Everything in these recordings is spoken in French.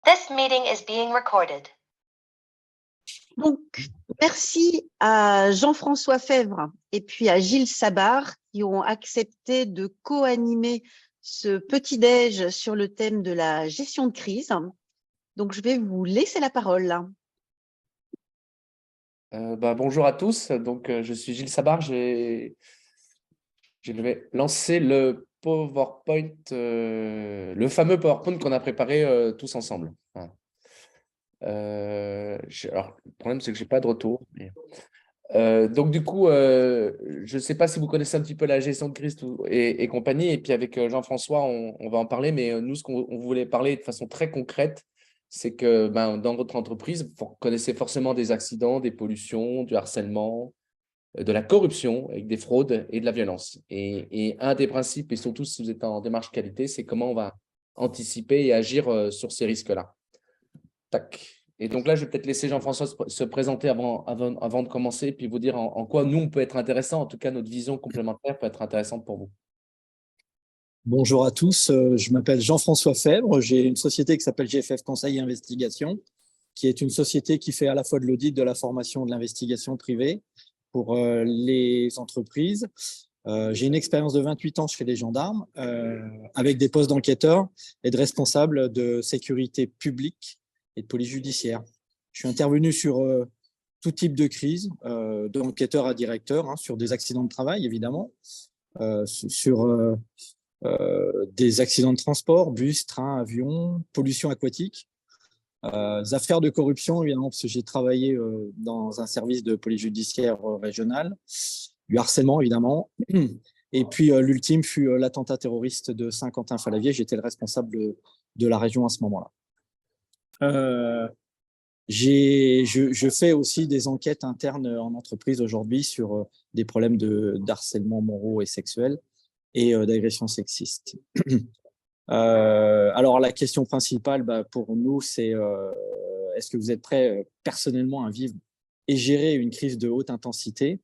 This meeting is being recorded. Donc, merci à Jean-François Febvre et puis à Gilles Sabart qui ont accepté de co-animer ce petit-déj sur le thème de la gestion de crise. Donc, je vais vous laisser la parole. Bonjour à tous. Donc, je suis Gilles Sabart. Je vais lancer le PowerPoint, le fameux PowerPoint qu'on a préparé tous ensemble. Voilà. Alors, le problème, c'est que je n'ai pas de retour. Donc, du coup, je ne sais pas si vous connaissez un petit peu la gestion de crise et compagnie. Et puis, avec Jean-François, on va en parler. Mais nous, ce qu'on voulait parler de façon très concrète, c'est que dans votre entreprise, vous connaissez forcément des accidents, des pollutions, du harcèlement, de la corruption, avec des fraudes et de la violence. Et un des principes, et surtout si vous êtes en démarche qualité, c'est comment on va anticiper et agir sur ces risques-là. Tac. Et donc là, je vais peut-être laisser Jean-François se présenter avant de commencer, puis vous dire en quoi nous, on peut être intéressant. En tout cas, notre vision complémentaire peut être intéressante pour vous. Bonjour à tous, je m'appelle Jean-François Febvre, j'ai une société qui s'appelle GFF Conseil et Investigation, qui est une société qui fait à la fois de l'audit, de la formation, de l'investigation privée pour les entreprises. J'ai une expérience de 28 ans chez les gendarmes, avec des postes d'enquêteur et de responsable de sécurité publique et de police judiciaire. Je suis intervenu sur tout type de crise, d'enquêteur à directeur, sur des accidents de travail évidemment, sur des accidents de transport, bus, train, avion, pollution aquatique, affaires de corruption évidemment parce que j'ai travaillé dans un service de police judiciaire régional, du harcèlement évidemment, et puis l'ultime fut l'attentat terroriste de Saint-Quentin-Fallavier. J'étais le responsable de la région à ce moment-là. Je fais aussi des enquêtes internes en entreprise aujourd'hui sur des problèmes d'harcèlement moraux et sexuels et d'agression sexiste. Alors la question principale pour nous, c'est est-ce que vous êtes prêts personnellement à vivre et gérer une crise de haute intensité?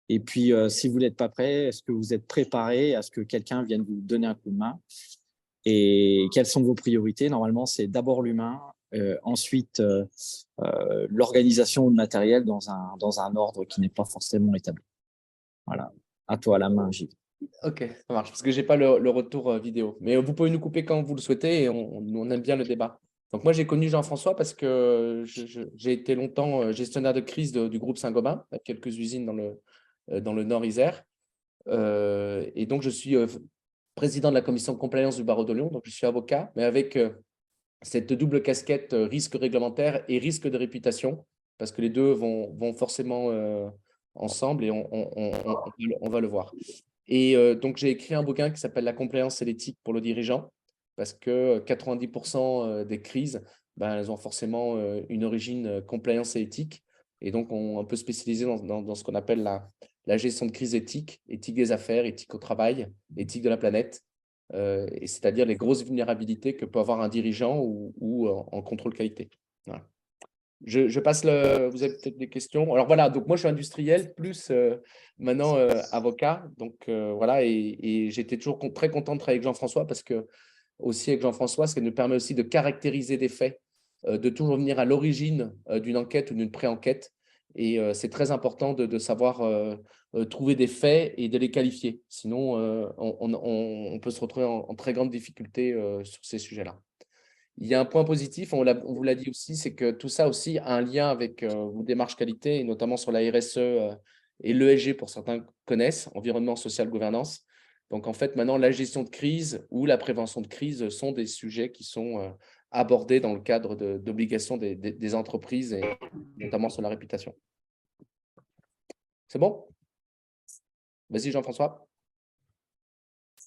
Et puis si vous n'êtes pas prêt, est-ce que vous êtes préparé à ce que quelqu'un vienne vous donner un coup de main? Et quelles sont vos priorités? Normalement, c'est d'abord l'humain, ensuite l'organisation matérielle dans un ordre qui n'est pas forcément établi. Voilà, à toi la main, Gilles. Ok, ça marche, parce que je n'ai pas le retour vidéo. Mais vous pouvez nous couper quand vous le souhaitez et on aime bien le débat. Donc moi, j'ai connu Jean-François parce que j'ai été longtemps gestionnaire de crise du groupe Saint-Gobain, avec quelques usines dans le Nord-Isère. Et donc, je suis président de la commission de compliance du barreau de Lyon, donc je suis avocat, mais avec cette double casquette risque réglementaire et risque de réputation, parce que les deux vont forcément ensemble et on va le voir. Et donc, j'ai écrit un bouquin qui s'appelle « La compliance et l'éthique pour le dirigeant », parce que 90% des crises, elles ont forcément une origine compliance et éthique. Et donc, on est un peu spécialisé dans ce qu'on appelle la gestion de crise éthique, éthique des affaires, éthique au travail, éthique de la planète, et c'est-à-dire les grosses vulnérabilités que peut avoir un dirigeant ou en contrôle qualité. Voilà. Je passe vous avez peut-être des questions. Alors voilà, donc moi je suis industriel plus maintenant avocat. Donc voilà, et j'étais toujours très content de travailler avec Jean-François parce que aussi avec Jean-François, ça nous permet aussi de caractériser des faits, de toujours venir à l'origine d'une enquête ou d'une pré-enquête. Et c'est très important de savoir trouver des faits et de les qualifier. Sinon, on peut se retrouver en très grande difficulté sur ces sujets-là. Il y a un point positif, on vous l'a dit aussi, c'est que tout ça aussi a un lien avec vos démarches qualité, et notamment sur la RSE et l'ESG pour certains connaissent, environnement, social, gouvernance. Donc en fait, maintenant, la gestion de crise ou la prévention de crise sont des sujets qui sont abordés dans le cadre d'obligations des entreprises, et notamment sur la réputation. C'est bon? Vas-y, Jean-François.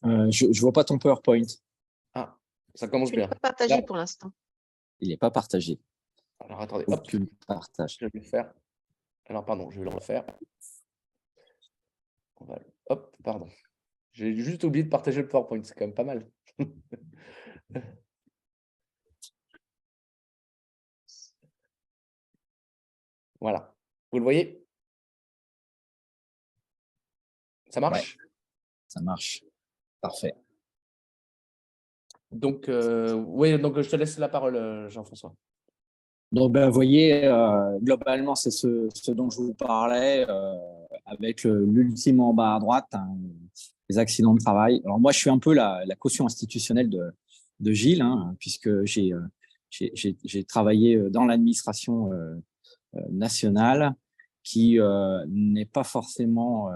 Je ne vois pas ton PowerPoint. Ah, ça commence bien. Il n'est pas partagé pour l'instant. Il n'est pas partagé. Alors, attendez, hop, Aucune partage. je vais le faire. Alors, pardon, je vais le refaire. Hop, pardon. J'ai juste oublié de partager le PowerPoint, c'est quand même pas mal. Voilà. Vous le voyez? Ça marche? Ouais, ça marche. Parfait. Donc, oui, donc je te laisse la parole, Jean-François. Donc, vous voyez, globalement, c'est ce dont je vous parlais, avec l'ultime en bas à droite, hein, les accidents de travail. Alors, moi, je suis un peu la caution institutionnelle de Gilles, hein, puisque j'ai travaillé dans l'administration nationale qui n'est pas forcément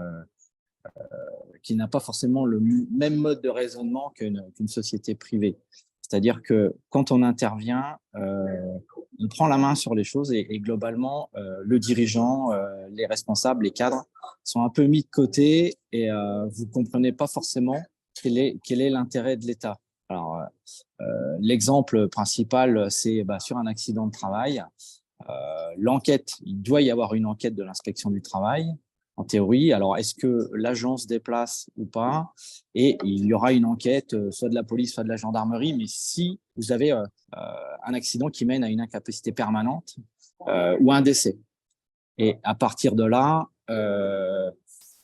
qui n'a pas forcément le même mode de raisonnement qu'une société privée. C'est-à-dire que quand on intervient, on prend la main sur les choses et globalement, le dirigeant, les responsables, les cadres sont un peu mis de côté et vous ne comprenez pas forcément quel est l'intérêt de l'État. Alors, l'exemple principal, c'est sur un accident de travail. L'enquête, il doit y avoir une enquête de l'inspection du travail. En théorie, alors est-ce que l'agence se déplace ou pas? Et il y aura une enquête, soit de la police, soit de la gendarmerie, mais si vous avez un accident qui mène à une incapacité permanente ou à un décès. Et à partir de là,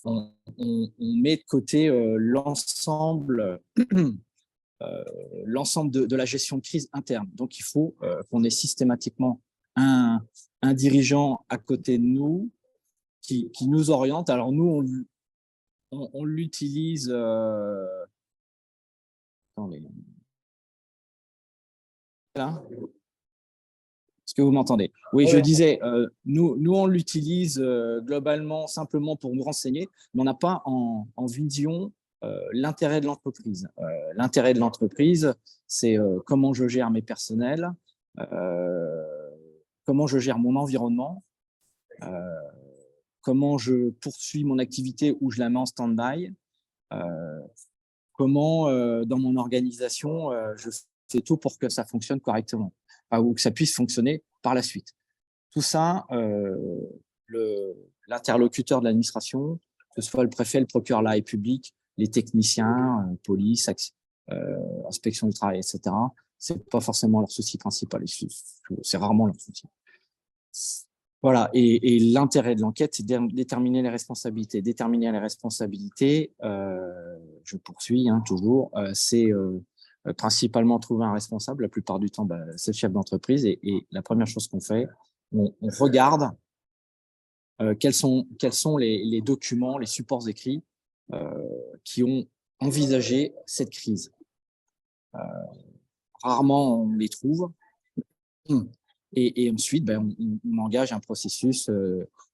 on met de côté l'ensemble de la gestion de crise interne. Donc, il faut qu'on ait systématiquement un dirigeant à côté de nous qui nous oriente. Alors, nous, on l'utilise. Attendez. Là. Est-ce que vous m'entendez? Oui, je disais, nous, on l'utilise globalement simplement pour nous renseigner, mais on n'a pas en vision l'intérêt de l'entreprise. L'intérêt de l'entreprise, c'est comment je gère mes personnels, comment je gère mon environnement, comment je poursuis mon activité ou je la mets en stand-by, comment dans mon organisation je fais tout pour que ça fonctionne correctement ou que ça puisse fonctionner par la suite. Tout ça, l'interlocuteur de l'administration, que ce soit le préfet, le procureur de la République, les techniciens, police, inspection du travail, etc., ce n'est pas forcément leur souci principal. C'est rarement leur souci. Voilà, et l'intérêt de l'enquête, c'est de déterminer les responsabilités. Déterminer les responsabilités, je poursuis toujours, c'est principalement trouver un responsable. La plupart du temps, c'est le chef d'entreprise. Et la première chose qu'on fait, on regarde quels sont les documents, les supports écrits qui ont envisagé cette crise. Rarement, on les trouve. Et ensuite, on engage un processus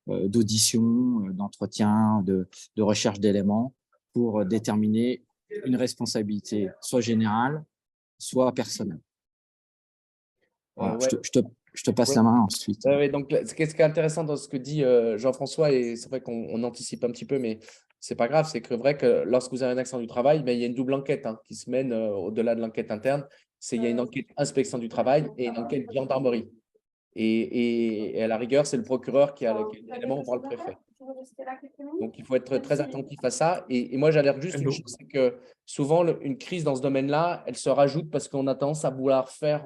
d'audition, d'entretien, de recherche d'éléments pour déterminer une responsabilité soit générale, soit personnelle. Voilà, je te passe la main ensuite. Donc, ce qui est intéressant dans ce que dit Jean-François, et c'est vrai qu'on anticipe un petit peu, mais c'est pas grave, c'est que vrai que lorsque vous avez un accident du travail, il y a une double enquête qui se mène au-delà de l'enquête interne. Il y a une enquête inspection du travail et une enquête gendarmerie. Et à la rigueur, c'est le procureur qui a l'élément voir le préfet. Donc, il faut être très attentif à ça. Et moi, j'alerte juste une chose, c'est que souvent, une crise dans ce domaine-là, elle se rajoute parce qu'on a tendance à vouloir faire,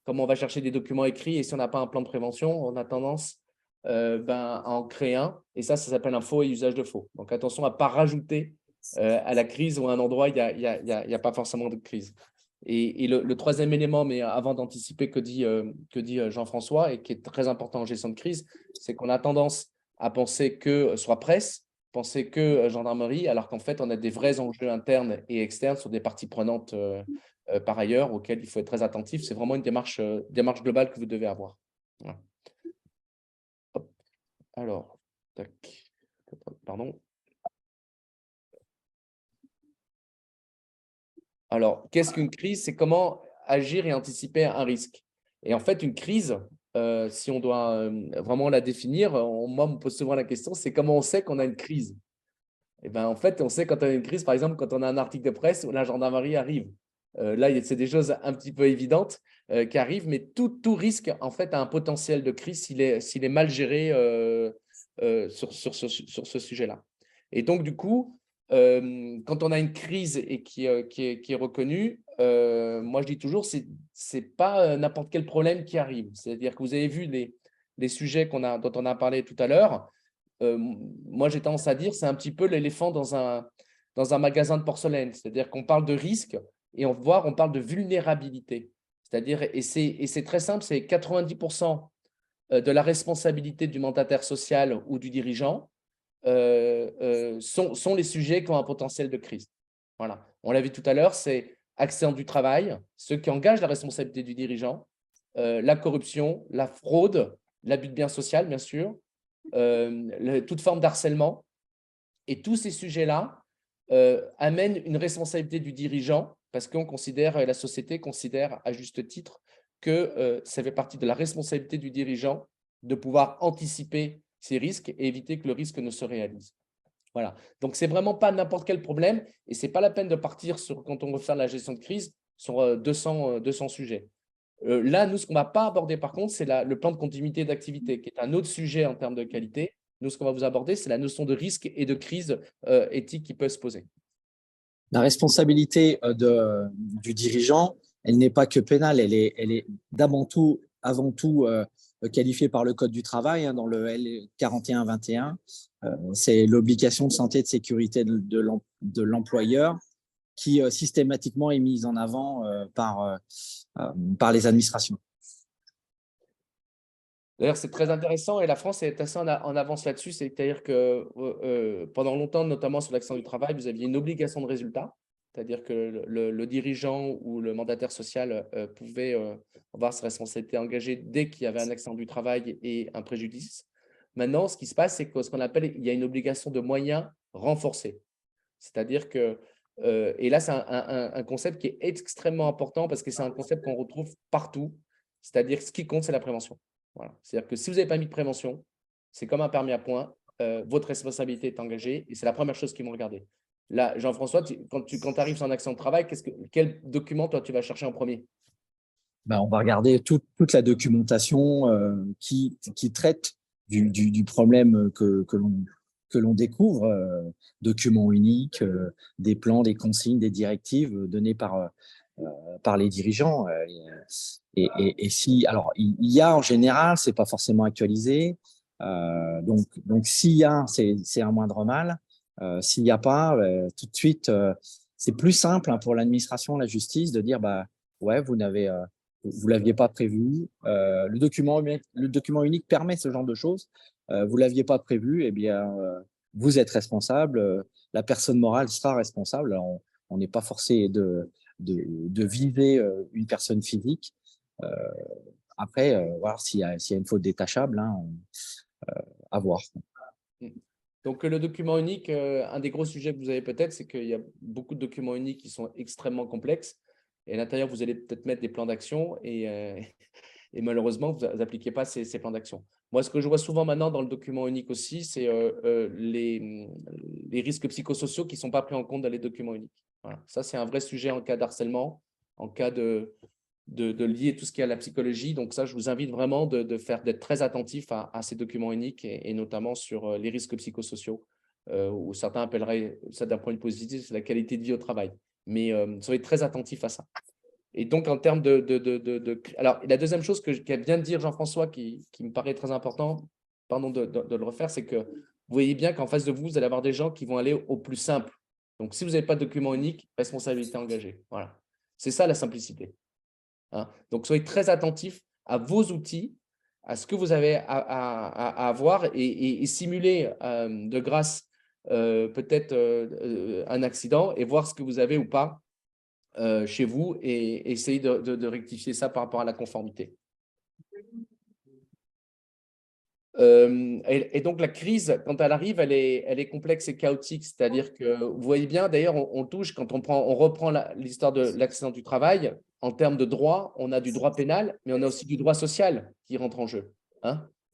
comme on va chercher des documents écrits, et si on n'a pas un plan de prévention, on a tendance à en créer un. Et ça s'appelle un faux et usage de faux. Donc, attention à ne pas rajouter à la crise ou à un endroit où il n'y a pas forcément de crise. Et le troisième élément, mais avant d'anticiper que dit Jean-François, et qui est très important en gestion de crise, c'est qu'on a tendance à penser que soit presse, penser que gendarmerie, alors qu'en fait, on a des vrais enjeux internes et externes sur des parties prenantes par ailleurs, auxquelles il faut être très attentif. C'est vraiment une démarche globale que vous devez avoir. Voilà. Hop. Alors, tac. Pardon. Alors, qu'est-ce qu'une crise? C'est comment agir et anticiper un risque. Et en fait, une crise, si on doit vraiment la définir, moi, on me pose souvent la question, c'est comment on sait qu'on a une crise? Et en fait, on sait quand on a une crise, par exemple, quand on a un article de presse où la gendarmerie arrive. Là, c'est des choses un petit peu évidentes qui arrivent, mais tout risque, en fait, a un potentiel de crise s'il est mal géré sur ce sujet-là. Et donc, du coup, quand on a une crise et qui est reconnue, moi, je dis toujours, c'est pas n'importe quel problème qui arrive. C'est-à-dire que vous avez vu les sujets dont on a parlé tout à l'heure. Moi, j'ai tendance à dire c'est un petit peu l'éléphant dans un magasin de porcelaine. C'est-à-dire qu'on parle de risque, et on parle de vulnérabilité. C'est-à-dire, et c'est très simple, c'est 90% de la responsabilité du mandataire social ou du dirigeant sont les sujets qui ont un potentiel de crise. Voilà. On l'a vu tout à l'heure, c'est accident du travail, ceux qui engagent la responsabilité du dirigeant, la corruption, la fraude, l'abus de biens social, bien sûr, toute forme d'harcèlement. Et tous ces sujets-là amènent une responsabilité du dirigeant parce qu'on considère, la société considère à juste titre que ça fait partie de la responsabilité du dirigeant de pouvoir anticiper ces risques et éviter que le risque ne se réalise. Voilà. Donc, ce n'est vraiment pas n'importe quel problème et ce n'est pas la peine de partir sur, quand on veut faire la gestion de crise, sur 200 sujets. Là, nous, ce qu'on ne va pas aborder, par contre, c'est le plan de continuité d'activité, qui est un autre sujet en termes de qualité. Nous, ce qu'on va vous aborder, c'est la notion de risque et de crise éthique qui peut se poser. La responsabilité du dirigeant, elle n'est pas que pénale, elle est avant tout qualifiée par le Code du travail, dans le L 41-21. C'est l'obligation de santé et de sécurité de l'employeur qui systématiquement est mise en avant par les administrations. D'ailleurs, c'est très intéressant et la France est assez en avance là-dessus. C'est-à-dire que pendant longtemps, notamment sur l'accident du travail, vous aviez une obligation de résultat. C'est-à-dire que le dirigeant ou le mandataire social pouvait avoir sa responsabilité engagée dès qu'il y avait un accident du travail et un préjudice. Maintenant, ce qui se passe, c'est que ce qu'on appelle, il y a une obligation de moyens renforcée. C'est-à-dire que, et là, c'est un concept qui est extrêmement important parce que c'est un concept qu'on retrouve partout. C'est-à-dire ce qui compte, c'est la prévention. Voilà. C'est-à-dire que si vous n'avez pas mis de prévention, c'est comme un permis à points, votre responsabilité est engagée et c'est la première chose qu'ils vont regarder. Là, Jean-François, quand tu arrives sur un accident de travail, quel document, toi, tu vas chercher en premier? On va regarder toute la documentation qui traite du problème que l'on découvre, documents uniques, des plans, des consignes, des directives données par les dirigeants. Et si, alors, il y a en général, c'est pas forcément actualisé. Donc s'il y a, c'est un moindre mal. S'il n'y a pas, tout de suite, c'est plus simple pour l'administration, la justice, de dire ouais, vous l'aviez pas prévu. Le document unique permet ce genre de choses. Vous l'aviez pas prévu, eh bien, vous êtes responsable. La personne morale sera responsable. On n'est pas forcé de viser une personne physique. Après, voir s'il y a une faute détachable, à voir. Donc, le document unique, un des gros sujets que vous avez peut-être, c'est qu'il y a beaucoup de documents uniques qui sont extrêmement complexes. Et à l'intérieur, vous allez peut-être mettre des plans d'action et malheureusement, vous n'appliquez pas ces plans d'action. Moi, ce que je vois souvent maintenant dans le document unique aussi, c'est les risques psychosociaux qui ne sont pas pris en compte dans les documents uniques. Voilà. Ça, c'est un vrai sujet en cas d'harcèlement, en cas de lier tout ce qui est à la psychologie. Donc ça, je vous invite vraiment d'être très attentif à ces documents uniques et notamment sur les risques psychosociaux, où certains appelleraient ça d'un point de vue positif, c'est la qualité de vie au travail. Mais soyez très attentif à ça. Et donc, en termes Alors, la deuxième chose que vient de dire Jean-François, qui me paraît très important, pardon de le refaire, c'est que vous voyez bien qu'en face de vous, vous allez avoir des gens qui vont aller au plus simple. Donc, si vous n'avez pas de document unique, responsabilité engagée. Voilà. C'est ça la simplicité. Donc, soyez très attentifs à vos outils, à ce que vous avez à avoir et simuler de grâce peut-être un accident et voir ce que vous avez ou pas chez vous et essayer de rectifier ça par rapport à la conformité. Et donc, la crise, quand elle arrive, elle est complexe et chaotique. C'est-à-dire que vous voyez bien, d'ailleurs, on touche, quand on reprend l'histoire de l'accident du travail, en termes de droit, on a du droit pénal, mais on a aussi du droit social qui rentre en jeu.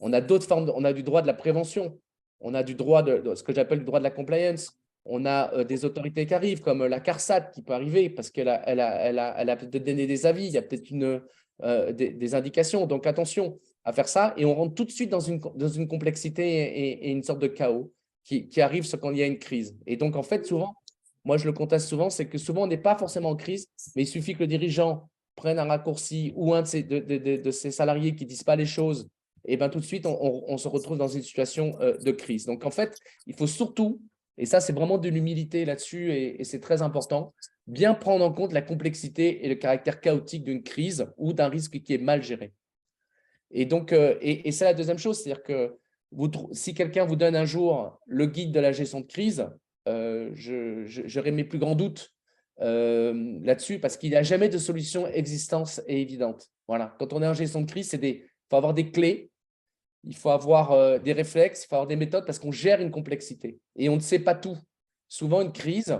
On a d'autres formes, on a du droit de la prévention, on a du droit de ce que j'appelle le droit de la compliance. On a des autorités qui arrivent, comme la CARSAT qui peut arriver parce qu'elle a peut-être donné des avis, il y a peut-être des indications. Donc, attention à faire ça. Et on rentre tout de suite dans une complexité et une sorte de chaos qui arrive quand il y a une crise. Et donc, en fait, souvent, moi, je le conteste souvent, c'est que souvent, on n'est pas forcément en crise, mais il suffit que le dirigeant prenne un raccourci ou un de ses salariés qui ne disent pas les choses, et bien tout de suite, on se retrouve dans une situation de crise. Donc, en fait, il faut surtout Et ça, c'est vraiment de l'humilité là-dessus et c'est très important. Bien prendre en compte la complexité et le caractère chaotique d'une crise ou d'un risque qui est mal géré. Et donc, et c'est la deuxième chose, c'est-à-dire que si quelqu'un vous donne un jour le guide de la gestion de crise, j'aurai mes plus grands doutes là-dessus parce qu'il n'y a jamais de solution existence et évidente. Voilà. Quand on est en gestion de crise, il faut avoir des clés, il faut avoir des réflexes, il faut avoir des méthodes parce qu'on gère une complexité et on ne sait pas tout. Souvent, une crise,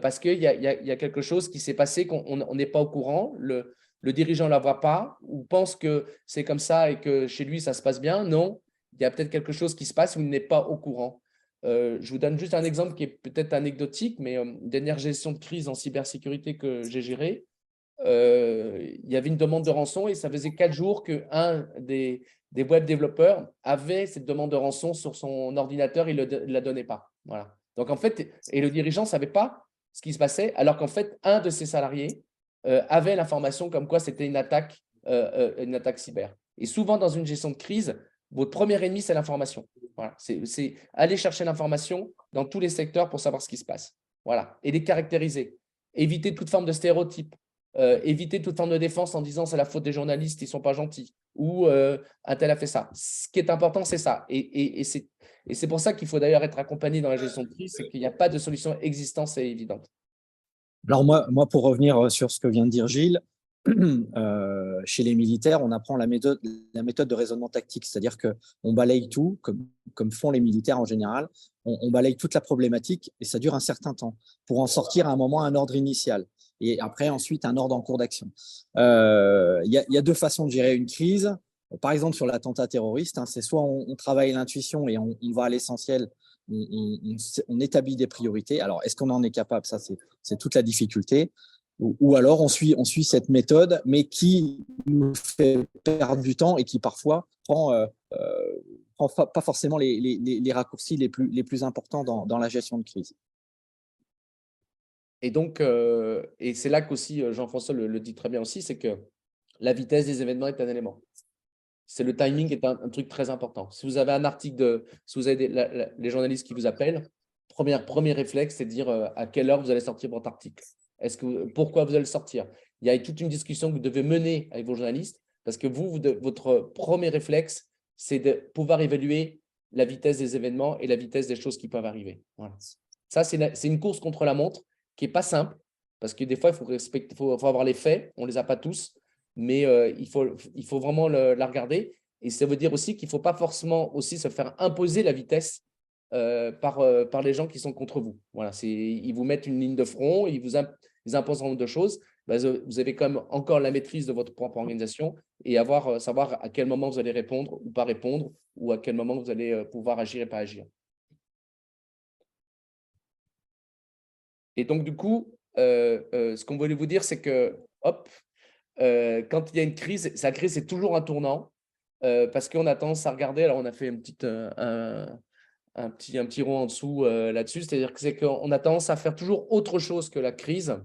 parce qu'il y a quelque chose qui s'est passé qu'on n'est pas au courant, le dirigeant ne la voit pas ou pense que c'est comme ça et que chez lui, ça se passe bien. Non, il y a peut-être quelque chose qui se passe où il n'est pas au courant. Je vous donne juste un exemple qui est peut-être anecdotique, mais dernière gestion de crise en cybersécurité que j'ai gérée, il y avait une demande de rançon et ça faisait 4 jours qu'un des web développeurs avait cette demande de rançon sur son ordinateur, il ne la donnait pas. Voilà. Donc, en fait, et le dirigeant ne savait pas ce qui se passait, alors qu'en fait, un de ses salariés avait l'information comme quoi c'était une attaque cyber. Et souvent, dans une gestion de crise, votre premier ennemi, c'est l'information. Voilà. C'est aller chercher l'information dans tous les secteurs pour savoir ce qui se passe. Voilà. Et les caractériser. Éviter toute forme de stéréotype. Éviter toute forme de défense en disant c'est la faute des journalistes, ils ne sont pas gentils. Ou un tel a fait ça. Ce qui est important, c'est ça. Et c'est pour ça qu'il faut d'ailleurs être accompagné dans la gestion de crise, c'est qu'il n'y a pas de solution existence et évidente. Alors moi, pour revenir sur ce que vient de dire Gilles, chez les militaires, on apprend la méthode de raisonnement tactique, c'est-à-dire qu'on balaye tout, comme font les militaires en général, on balaye toute la problématique et ça dure un certain temps pour en sortir à un moment un ordre initial et après ensuite un ordre en cours d'action. Il y a deux façons de gérer une crise. Par exemple, sur l'attentat terroriste, c'est soit on travaille l'intuition et on va à l'essentiel, on établit des priorités. Alors, est-ce qu'on en est capable? Ça, c'est toute la difficulté. Ou alors, on suit cette méthode, mais qui nous fait perdre du temps et qui parfois prend pas forcément les raccourcis les plus importants dans la gestion de crise. Et donc, et c'est là qu'aussi Jean-François le dit très bien aussi, c'est que la vitesse des événements est un élément. C'est le timing est un truc très important. Si vous avez un article, si vous avez les journalistes qui vous appellent, premier réflexe, c'est de dire à quelle heure vous allez sortir votre article. Pourquoi vous allez le sortir? Il y a toute une discussion que vous devez mener avec vos journalistes parce que votre premier réflexe, c'est de pouvoir évaluer la vitesse des événements et la vitesse des choses qui peuvent arriver. Voilà. Ça, c'est une course contre la montre qui n'est pas simple parce que des fois, il faut avoir les faits. On ne les a pas tous, mais il faut vraiment la regarder. Et ça veut dire aussi qu'il ne faut pas forcément aussi se faire imposer la vitesse par les gens qui sont contre vous. Voilà, ils vous mettent une ligne de front, ils vous imposent un nombre de choses. Vous avez quand même encore la maîtrise de votre propre organisation et savoir à quel moment vous allez répondre ou pas répondre ou à quel moment vous allez pouvoir agir et pas agir. Et donc, du coup, ce qu'on voulait vous dire, c'est que, quand il y a une crise, la crise, c'est toujours un tournant parce qu'on a tendance à regarder. Alors, on a fait un petit rond en dessous là-dessus, c'est-à-dire que c'est qu'on a tendance à faire toujours autre chose que la crise.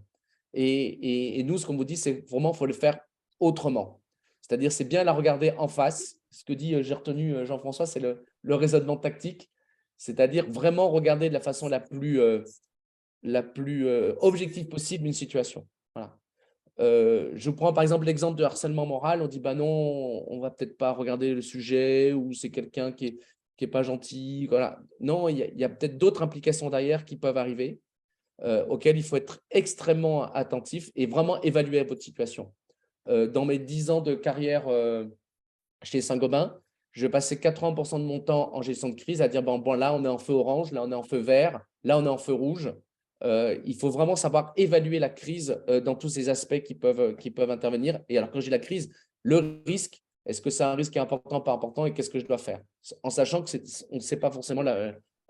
Et nous, ce qu'on vous dit, c'est vraiment, il faut le faire autrement. C'est-à-dire, c'est bien la regarder en face. Ce que dit, j'ai retenu Jean-François, c'est le raisonnement tactique. C'est-à-dire vraiment regarder de la façon la plus objective possible une situation. Voilà. Je prends par exemple l'exemple de harcèlement moral. On dit, bah non, on va peut-être pas regarder le sujet ou c'est quelqu'un qui est pas gentil. Voilà. Non, il y a peut-être d'autres implications derrière qui peuvent arriver auxquelles il faut être extrêmement attentif et vraiment évaluer votre situation. Dans mes 10 ans de carrière chez Saint-Gobain, je passais 80% de mon temps en gestion de crise à dire, bon, là, on est en feu orange, là, on est en feu vert, là, on est en feu rouge. Il faut vraiment savoir évaluer la crise dans tous ces aspects qui peuvent intervenir. Et alors, quand j'ai la crise, le risque, est-ce que c'est un risque qui est important, pas important, et qu'est-ce que je dois faire? En sachant que on ne sait pas forcément,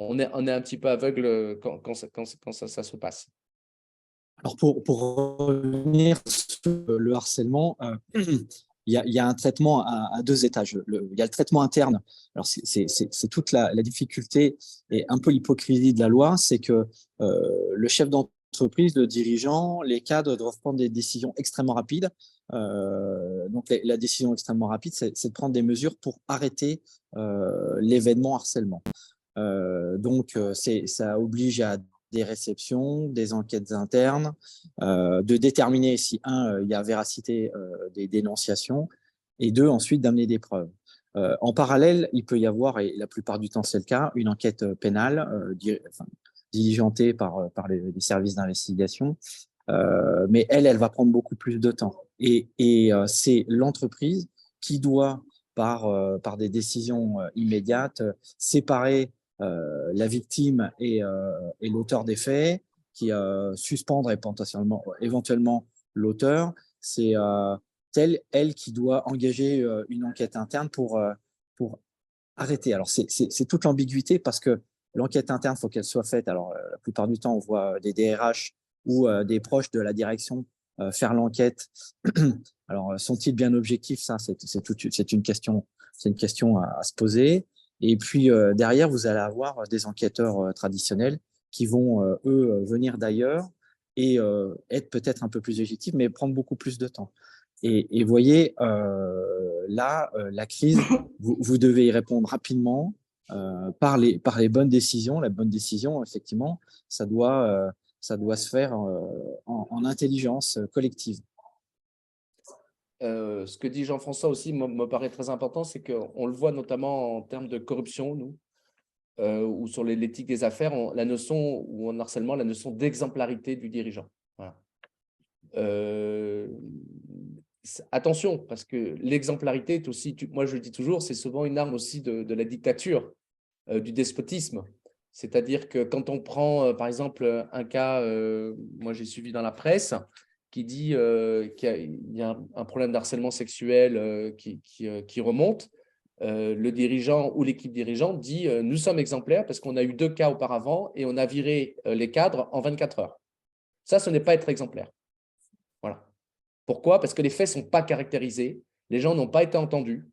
on est un petit peu aveugle quand ça se passe. Alors, pour revenir sur le harcèlement, il y a un traitement à 2 étages. Il y a le traitement interne. Alors, c'est toute la difficulté et un peu l'hypocrisie de la loi, c'est que le chef d'entreprise, le dirigeant, les cadres doivent prendre des décisions extrêmement rapides. Donc, la décision extrêmement rapide, c'est de prendre des mesures pour arrêter l'événement harcèlement. Donc, ça oblige à des réceptions, des enquêtes internes, de déterminer si, il y a véracité des dénonciations, et deux, ensuite d'amener des preuves. En parallèle, il peut y avoir, et la plupart du temps c'est le cas, une enquête pénale diligentée par les services d'investigation, mais elle va prendre beaucoup plus de temps. Et c'est l'entreprise qui doit, par des décisions immédiates, séparer la victime et l'auteur des faits, qui suspendre et potentiellement, éventuellement l'auteur. C'est elle qui doit engager une enquête interne pour arrêter. Alors, c'est toute l'ambiguïté parce que l'enquête interne, il faut qu'elle soit faite. Alors, la plupart du temps, on voit des DRH ou des proches de la direction faire l'enquête. Alors, sont-ils bien objectifs? Ça, c'est une question à se poser. Et puis, derrière, vous allez avoir des enquêteurs traditionnels qui vont, eux, venir d'ailleurs et être peut-être un peu plus légitimes, mais prendre beaucoup plus de temps. Et vous voyez, là, la crise, vous devez y répondre rapidement par les bonnes décisions. La bonne décision, effectivement, ça doit se faire en intelligence collective. Ce que dit Jean-François aussi me paraît très important, c'est qu'on le voit notamment en termes de corruption, nous, ou sur l'éthique des affaires, la notion, ou en harcèlement, la notion d'exemplarité du dirigeant. Voilà. Attention, parce que l'exemplarité est aussi, moi je le dis toujours, c'est souvent une arme aussi de la dictature, du despotisme. C'est-à-dire que quand on prend, par exemple, un cas, moi j'ai suivi dans la presse, qui dit qu'il y a un problème d'harcèlement sexuel qui remonte, le dirigeant ou l'équipe dirigeante dit nous sommes exemplaires parce qu'on a eu 2 cas auparavant et on a viré les cadres en 24 heures. Ça, ce n'est pas être exemplaire. Voilà. Pourquoi? Parce que les faits ne sont pas caractérisés, les gens n'ont pas été entendus,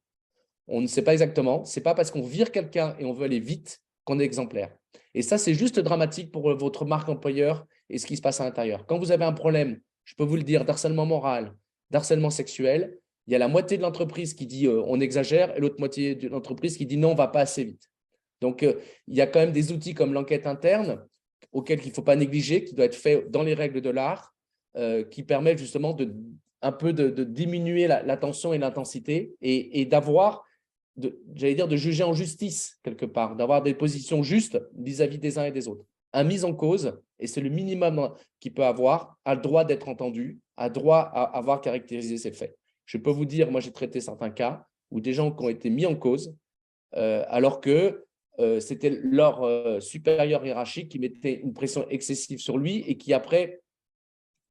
on ne sait pas exactement. Ce n'est pas parce qu'on vire quelqu'un et on veut aller vite qu'on est exemplaire. Et ça, c'est juste dramatique pour votre marque employeur et ce qui se passe à l'intérieur. Quand vous avez un problème, je peux vous le dire, d'harcèlement moral, d'harcèlement sexuel, il y a la moitié de l'entreprise qui dit on exagère et l'autre moitié de l'entreprise qui dit non, on ne va pas assez vite. Donc, il y a quand même des outils comme l'enquête interne auxquels il ne faut pas négliger, qui doit être fait dans les règles de l'art, qui permettent justement de diminuer la tension et l'intensité et d'avoir, j'allais dire, de juger en justice quelque part, d'avoir des positions justes vis-à-vis des uns et des autres. Un mise en cause, et c'est le minimum qu'il peut avoir, a le droit d'être entendu, a droit à avoir caractérisé ses faits. Je peux vous dire, moi j'ai traité certains cas où des gens qui ont été mis en cause alors que c'était leur supérieur hiérarchique qui mettait une pression excessive sur lui et qui après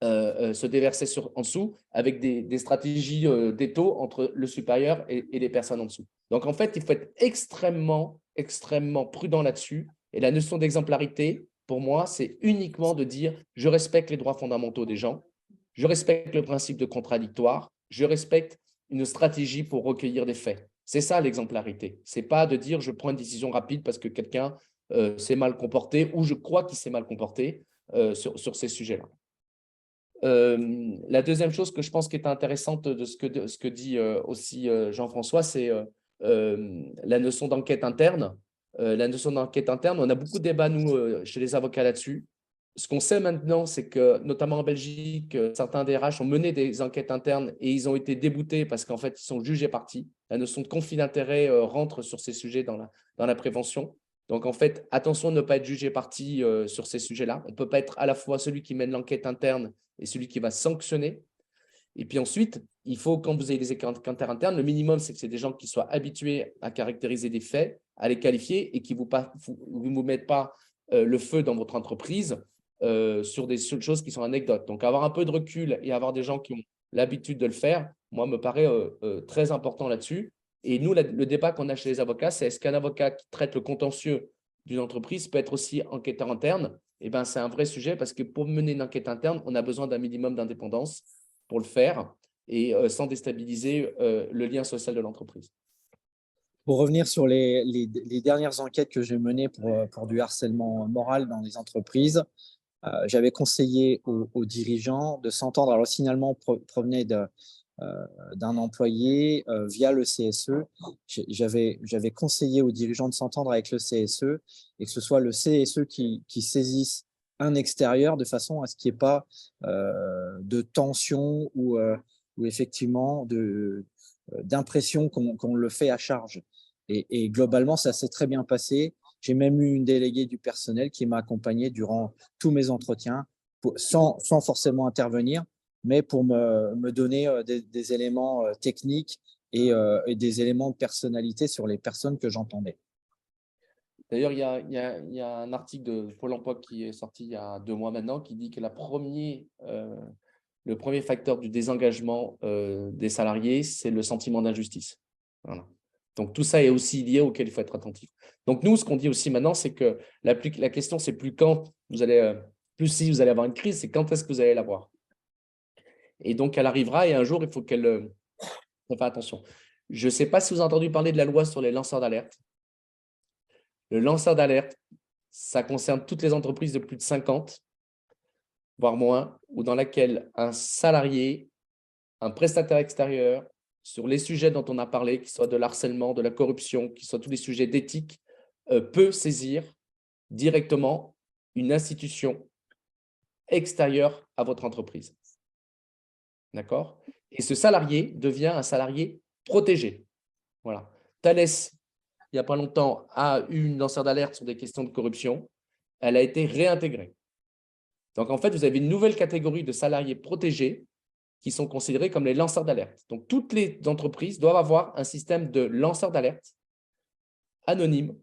se déversait en dessous avec des stratégies d'étau entre le supérieur et les personnes en dessous. Donc, en fait, il faut être extrêmement, extrêmement prudent là-dessus. Et la notion d'exemplarité, pour moi, c'est uniquement de dire « je respecte les droits fondamentaux des gens, je respecte le principe de contradictoire, je respecte une stratégie pour recueillir des faits ». C'est ça l'exemplarité. Ce n'est pas de dire « je prends une décision rapide parce que quelqu'un s'est mal comporté ou je crois qu'il s'est mal comporté sur ces sujets-là ». La deuxième chose que je pense qui est intéressante de ce que dit aussi Jean-François, c'est la notion d'enquête interne. La notion d'enquête interne, on a beaucoup de débats, nous, chez les avocats là-dessus. Ce qu'on sait maintenant, c'est que, notamment en Belgique, certains DRH ont mené des enquêtes internes et ils ont été déboutés parce qu'en fait, ils sont jugés partis. La notion de conflit d'intérêt rentre sur ces sujets dans la prévention. Donc, en fait, attention de ne pas être jugé parti sur ces sujets-là. On ne peut pas être à la fois celui qui mène l'enquête interne et celui qui va sanctionner. Et puis ensuite, il faut, quand vous avez des enquêtes internes, le minimum, c'est que c'est des gens qui soient habitués à caractériser des faits, à les qualifier et qui ne vous mettent pas le feu dans votre entreprise sur des choses qui sont anecdotes. Donc, avoir un peu de recul et avoir des gens qui ont l'habitude de le faire, moi, me paraît très important là-dessus. Et nous, le débat qu'on a chez les avocats, c'est est-ce qu'un avocat qui traite le contentieux d'une entreprise peut être aussi enquêteur interne? Eh bien, c'est un vrai sujet parce que pour mener une enquête interne, on a besoin d'un minimum d'indépendance pour le faire et sans déstabiliser le lien social de l'entreprise. Pour revenir sur les dernières enquêtes que j'ai menées pour du harcèlement moral dans les entreprises, j'avais conseillé aux dirigeants de s'entendre. Alors, le signalement provenait d'un employé via le CSE. J'avais conseillé aux dirigeants de s'entendre avec le CSE et que ce soit le CSE qui saisisse un extérieur de façon à ce qu'il n'y ait pas de tension ou effectivement d'impression qu'on le fait à charge. Et globalement, ça s'est très bien passé. J'ai même eu une déléguée du personnel qui m'a accompagné durant tous mes entretiens sans forcément intervenir, mais pour me donner des éléments techniques et des éléments de personnalité sur les personnes que j'entendais. D'ailleurs, il y a un article de Pôle emploi qui est sorti il y a 2 mois maintenant qui dit que le premier facteur du désengagement des salariés, c'est le sentiment d'injustice. Voilà. Donc, tout ça est aussi lié auquel il faut être attentif. Donc, nous, ce qu'on dit aussi maintenant, c'est que la question, c'est plus quand vous allez, plus si vous allez avoir une crise, c'est quand est-ce que vous allez l'avoir. Et donc, elle arrivera et un jour, il faut qu'elle fasse attention. Je ne sais pas si vous avez entendu parler de la loi sur les lanceurs d'alerte. Le lanceur d'alerte, ça concerne toutes les entreprises de plus de 50, voire moins, ou dans laquelle un salarié, un prestataire extérieur, sur les sujets dont on a parlé, qu'ils soient de l'harcèlement, de la corruption, qu'ils soient tous les sujets d'éthique, peut saisir directement une institution extérieure à votre entreprise. D'accord? Et ce salarié devient un salarié protégé. Voilà. Thales, il n'y a pas longtemps, a eu une lanceur d'alerte sur des questions de corruption. Elle a été réintégrée. Donc, en fait, vous avez une nouvelle catégorie de salariés protégés qui sont considérés comme les lanceurs d'alerte. Donc, toutes les entreprises doivent avoir un système de lanceurs d'alerte anonyme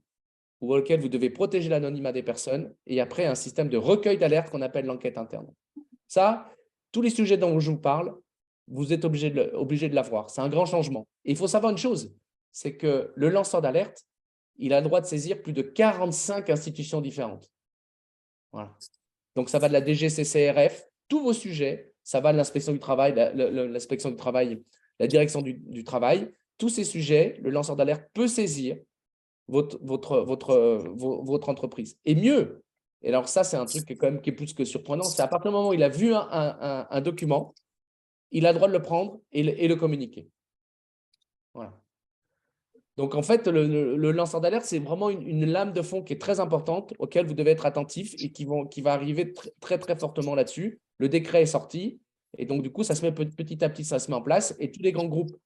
auquel vous devez protéger l'anonymat des personnes et après un système de recueil d'alerte qu'on appelle l'enquête interne. Ça, tous les sujets dont je vous parle, vous êtes obligé de l'avoir. C'est un grand changement. Et il faut savoir une chose, c'est que le lanceur d'alerte, il a le droit de saisir plus de 45 institutions différentes. Voilà. Donc, ça va de la DGCCRF, tous vos sujets, ça va de l'inspection du travail, l'inspection du travail, la direction du travail. Tous ces sujets, le lanceur d'alerte peut saisir votre entreprise. Et mieux, et alors ça, c'est un truc qui est plus que surprenant, c'est à partir du moment où il a vu un document, il a le droit de le prendre et le communiquer. Voilà. Donc, en fait, le lanceur d'alerte, c'est vraiment une lame de fond qui est très importante, auquel vous devez être attentif et qui va arriver très, très fortement là-dessus. Le décret est sorti et donc, du coup, ça se met petit à petit, ça se met en place et tous les grands groupes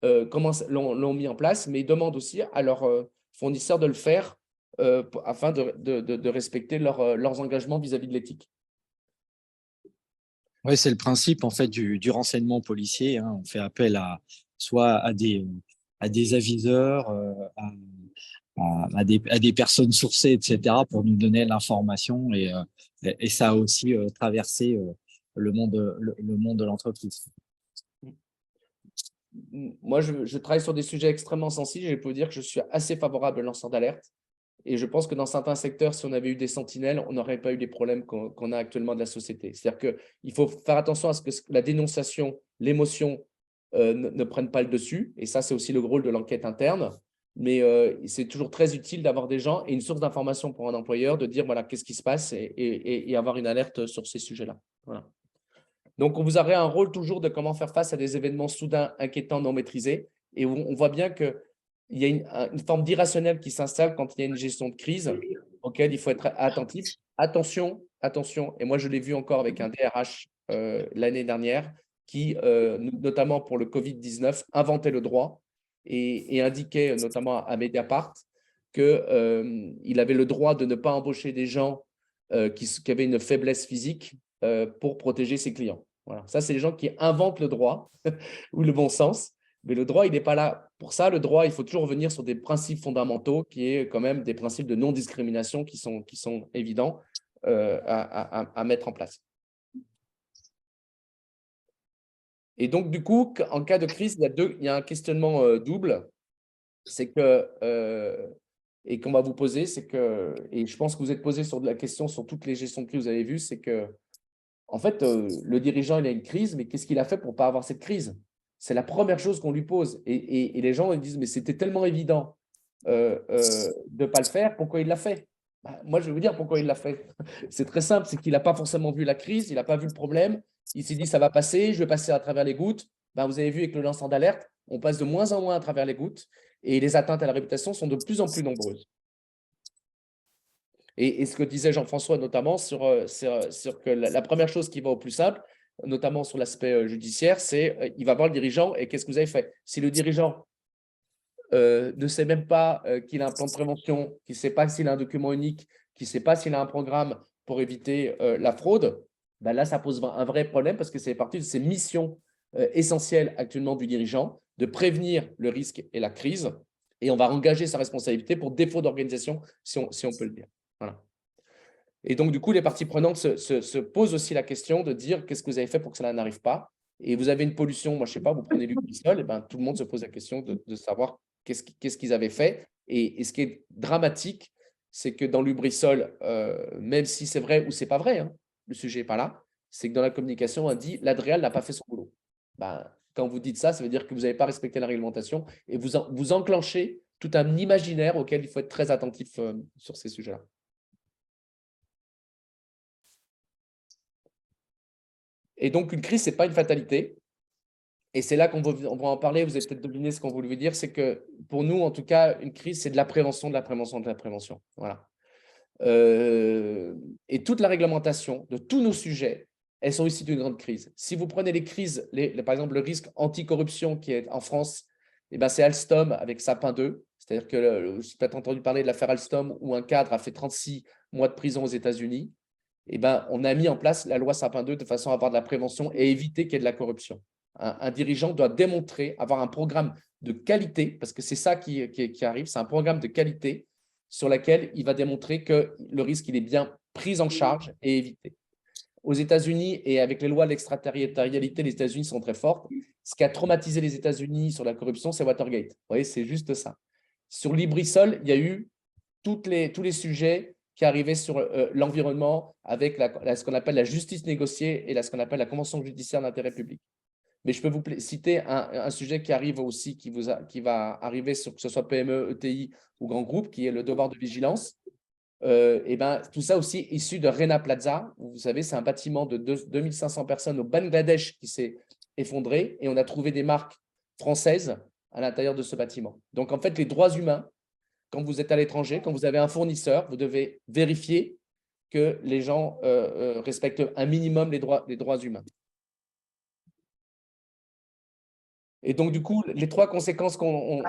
l'ont mis en place, mais ils demandent aussi à leurs fournisseurs de le faire afin de respecter leurs engagements vis-à-vis de l'éthique. Oui, c'est le principe en fait du renseignement policier. Hein. On fait appel soit à des aviseurs, à des personnes sourcées, etc., pour nous donner l'information et ça a aussi traversé le monde de l'entreprise. Moi, je travaille sur des sujets extrêmement sensibles et je peux vous dire que je suis assez favorable aux lanceurs d'alerte. Et je pense que dans certains secteurs, si on avait eu des sentinelles, on n'aurait pas eu les problèmes qu'on a actuellement de la société. C'est-à-dire qu'il faut faire attention à ce que la dénonciation, l'émotion ne prennent pas le dessus. Et ça, c'est aussi le rôle de l'enquête interne. Mais c'est toujours très utile d'avoir des gens et une source d'information pour un employeur, de dire voilà, qu'est-ce qui se passe et avoir une alerte sur ces sujets-là. Voilà. Donc, on vous aurait un rôle toujours de comment faire face à des événements soudains, inquiétants, non maîtrisés. Et on voit bien qu'il y a une forme d'irrationnel qui s'installe quand il y a une gestion de crise auquel il faut être attentif. Attention, et moi, je l'ai vu encore avec un DRH l'année dernière qui, notamment pour le Covid-19, inventait le droit et indiquait, notamment à Mediapart, qu'il avait le droit de ne pas embaucher des gens qui avaient une faiblesse physique pour protéger ses clients. Voilà. Ça, c'est les gens qui inventent le droit ou le bon sens. Mais le droit, il n'est pas là pour ça. Le droit, il faut toujours revenir sur des principes fondamentaux qui est quand même des principes de non-discrimination qui sont évidents à mettre en place. Et donc, du coup, en cas de crise, il y a un questionnement double. C'est que, et qu'on va vous poser, c'est que, et je pense que vous êtes posé sur de la question sur toutes les gestions de crise que vous avez vues, c'est que, en fait, le dirigeant, il a une crise, mais qu'est-ce qu'il a fait pour ne pas avoir cette crise? C'est la première chose qu'on lui pose. Et les gens ils disent, mais c'était tellement évident de ne pas le faire, pourquoi il l'a fait? Moi, je vais vous dire pourquoi il l'a fait. C'est très simple, c'est qu'il n'a pas forcément vu la crise, il n'a pas vu le problème. Il s'est dit, ça va passer, je vais passer à travers les gouttes. ben, vous avez vu avec le lanceur d'alerte, on passe de moins en moins à travers les gouttes et les atteintes à la réputation sont de plus en plus nombreuses. Et ce que disait Jean-François notamment sur que la première chose qui va au plus simple, notamment sur l'aspect judiciaire, c'est il va voir le dirigeant et qu'est-ce que vous avez fait? Si le dirigeant ne sait même pas qu'il a un plan de prévention, qu'il ne sait pas s'il a un document unique, qu'il ne sait pas s'il a un programme pour éviter la fraude, ben là, ça pose un vrai problème parce que c'est partie de ses missions essentielles actuellement du dirigeant, de prévenir le risque et la crise, et on va engager sa responsabilité pour défaut d'organisation, si on peut le dire. Voilà. Et donc, du coup, les parties prenantes se posent aussi la question de dire qu'est-ce que vous avez fait pour que cela n'arrive pas. Et vous avez une pollution, moi, je ne sais pas, vous prenez Lubrizol, et ben, tout le monde se pose la question de savoir qu'est-ce qu'ils avaient fait. Et ce qui est dramatique, c'est que dans Lubrizol, même si c'est vrai ou ce n'est pas vrai, hein, le sujet n'est pas là, c'est que dans la communication, on dit l'Adréal n'a pas fait son boulot. Ben, quand vous dites ça, ça veut dire que vous n'avez pas respecté la réglementation et vous enclenchez tout un imaginaire auquel il faut être très attentif sur ces sujets-là. Et donc, une crise, ce n'est pas une fatalité. Et c'est là qu'on va en parler. Vous avez peut-être deviné ce qu'on voulait vous dire. C'est que pour nous, en tout cas, une crise, c'est de la prévention, de la prévention, de la prévention. Voilà. Et toute la réglementation de tous nos sujets, elles sont issues d'une grande crise. Si vous prenez les crises, par exemple, le risque anticorruption qui est en France, eh ben, c'est Alstom avec Sapin 2. C'est-à-dire que vous avez peut-être entendu parler de l'affaire Alstom où un cadre a fait 36 mois de prison aux États-Unis. Eh ben, on a mis en place la loi Sapin 2 de façon à avoir de la prévention et éviter qu'il y ait de la corruption. Un dirigeant doit démontrer, avoir un programme de qualité, parce que c'est ça qui arrive, c'est un programme de qualité sur lequel il va démontrer que le risque il est bien pris en charge et évité. Aux États-Unis, et avec les lois de l'extraterritorialité, les États-Unis sont très fortes. Ce qui a traumatisé les États-Unis sur la corruption, c'est Watergate. Vous voyez, c'est juste ça. Sur Lubrizol, il y a eu tous les sujets qui arrivaient sur l'environnement avec ce qu'on appelle la justice négociée et ce qu'on appelle la convention judiciaire d'intérêt public. Mais je peux vous citer un sujet qui arrive aussi, qui va arriver sur que ce soit PME, ETI ou grand groupe, qui est le devoir de vigilance. Et ben, tout ça aussi issu de Rana Plaza. Vous savez, c'est un bâtiment de 2500 personnes au Bangladesh qui s'est effondré et on a trouvé des marques françaises à l'intérieur de ce bâtiment. Donc, en fait, les droits humains, quand vous êtes à l'étranger, quand vous avez un fournisseur, vous devez vérifier que les gens respectent un minimum les droits humains. Et donc, du coup, les trois conséquences qu'on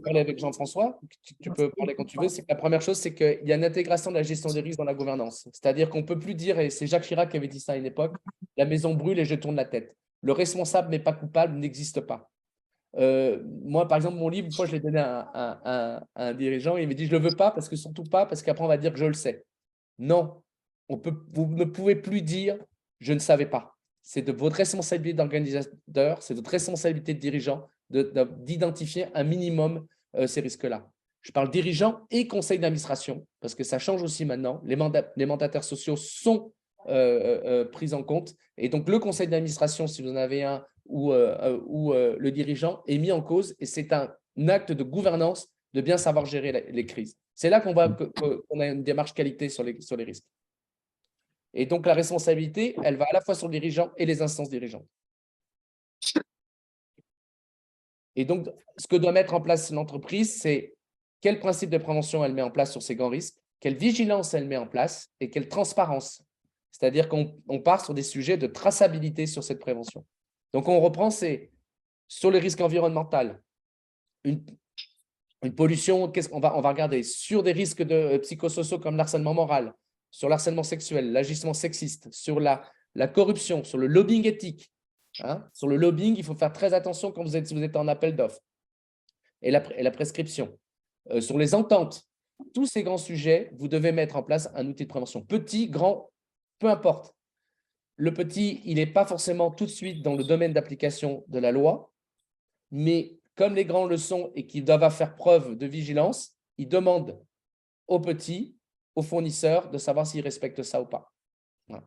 parlait avec Jean-François, tu peux parler quand tu veux, c'est que la première chose, c'est qu'il y a une intégration de la gestion des risques dans la gouvernance. C'est-à-dire qu'on ne peut plus dire, et c'est Jacques Chirac qui avait dit ça à une époque, la maison brûle et je tourne la tête. Le responsable mais pas coupable n'existe pas. Moi, par exemple, mon livre, une fois, je l'ai donné à un dirigeant et il m'a dit, je ne le veux pas, parce que surtout pas, parce qu'après, on va dire que je le sais. Non, vous ne pouvez plus dire, je ne savais pas. C'est de votre responsabilité d'organisateur, c'est votre responsabilité de dirigeant d'identifier un minimum ces risques-là. Je parle dirigeant et conseil d'administration, parce que ça change aussi maintenant. Les mandataires sociaux sont pris en compte. Et donc, le conseil d'administration, si vous en avez un, ou le dirigeant est mis en cause et c'est un acte de gouvernance de bien savoir gérer les crises. C'est là qu'on a une démarche qualité sur les risques. Et donc, la responsabilité, elle va à la fois sur le dirigeant et les instances dirigeantes. Et donc, ce que doit mettre en place l'entreprise, c'est quel principe de prévention elle met en place sur ces grands risques, quelle vigilance elle met en place et quelle transparence. C'est-à-dire qu'on part sur des sujets de traçabilité sur cette prévention. Donc, on reprend, c'est sur les risques environnementaux, une pollution, on va regarder sur des risques psychosociaux comme l'harcèlement moral, sur l'harcèlement sexuel, l'agissement sexiste, sur la corruption, sur le lobbying éthique. Hein. Sur le lobbying, il faut faire très attention quand vous êtes en appel d'offres. Et la prescription. Sur les ententes, tous ces grands sujets, vous devez mettre en place un outil de prévention. Petit, grand, peu importe. Le petit, il n'est pas forcément tout de suite dans le domaine d'application de la loi, mais comme les grands le sont et qu'ils doivent faire preuve de vigilance, ils demandent aux petits, aux fournisseurs, de savoir s'ils respectent ça ou pas. Voilà.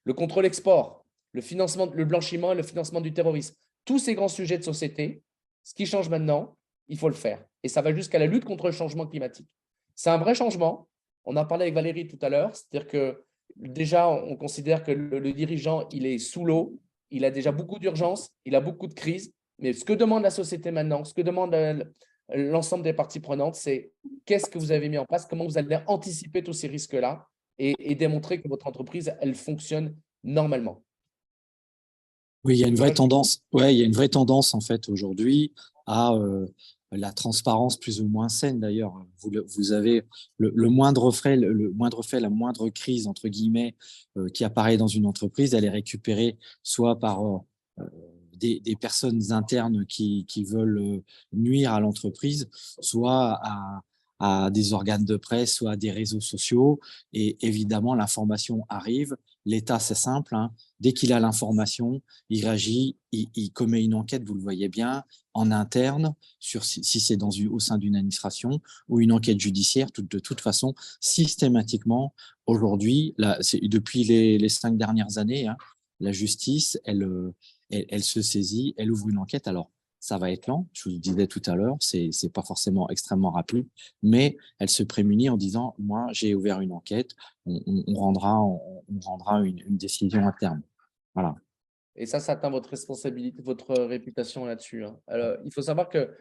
Le contrôle export, le blanchiment et le financement du terrorisme, tous ces grands sujets de société, ce qui change maintenant, il faut le faire. Et ça va jusqu'à la lutte contre le changement climatique. C'est un vrai changement. On en parlait avec Valérie tout à l'heure, c'est-à-dire que déjà, on considère que le dirigeant, il est sous l'eau, il a déjà beaucoup d'urgence, il a beaucoup de crises. Mais ce que demande la société maintenant, ce que demande l'ensemble des parties prenantes, c'est qu'est-ce que vous avez mis en place, comment vous allez anticiper tous ces risques-là et démontrer que votre entreprise, elle fonctionne normalement. Oui, il y a une vraie tendance. Ouais, il y a une vraie tendance en fait aujourd'hui à la transparence plus ou moins saine d'ailleurs. Vous avez le moindre fait, la moindre crise entre guillemets qui apparaît dans une entreprise, elle est récupérée soit par des personnes internes qui veulent nuire à l'entreprise, soit à des organes de presse, soit à des réseaux sociaux. Et évidemment, l'information arrive. L'État, c'est simple, hein. Dès qu'il a l'information, il réagit, il commet une enquête, vous le voyez bien, en interne, sur si c'est au sein d'une administration ou une enquête judiciaire. De toute façon, systématiquement, aujourd'hui, depuis les 5 dernières années, hein, la justice, elle se saisit, elle ouvre une enquête. Alors, ça va être lent, je vous le disais tout à l'heure, c'est pas forcément extrêmement rapide, mais elle se prémunit en disant, moi, j'ai ouvert une enquête, on rendra une décision à terme. Voilà. Et ça atteint votre responsabilité, votre réputation là-dessus, hein. Alors, il faut savoir que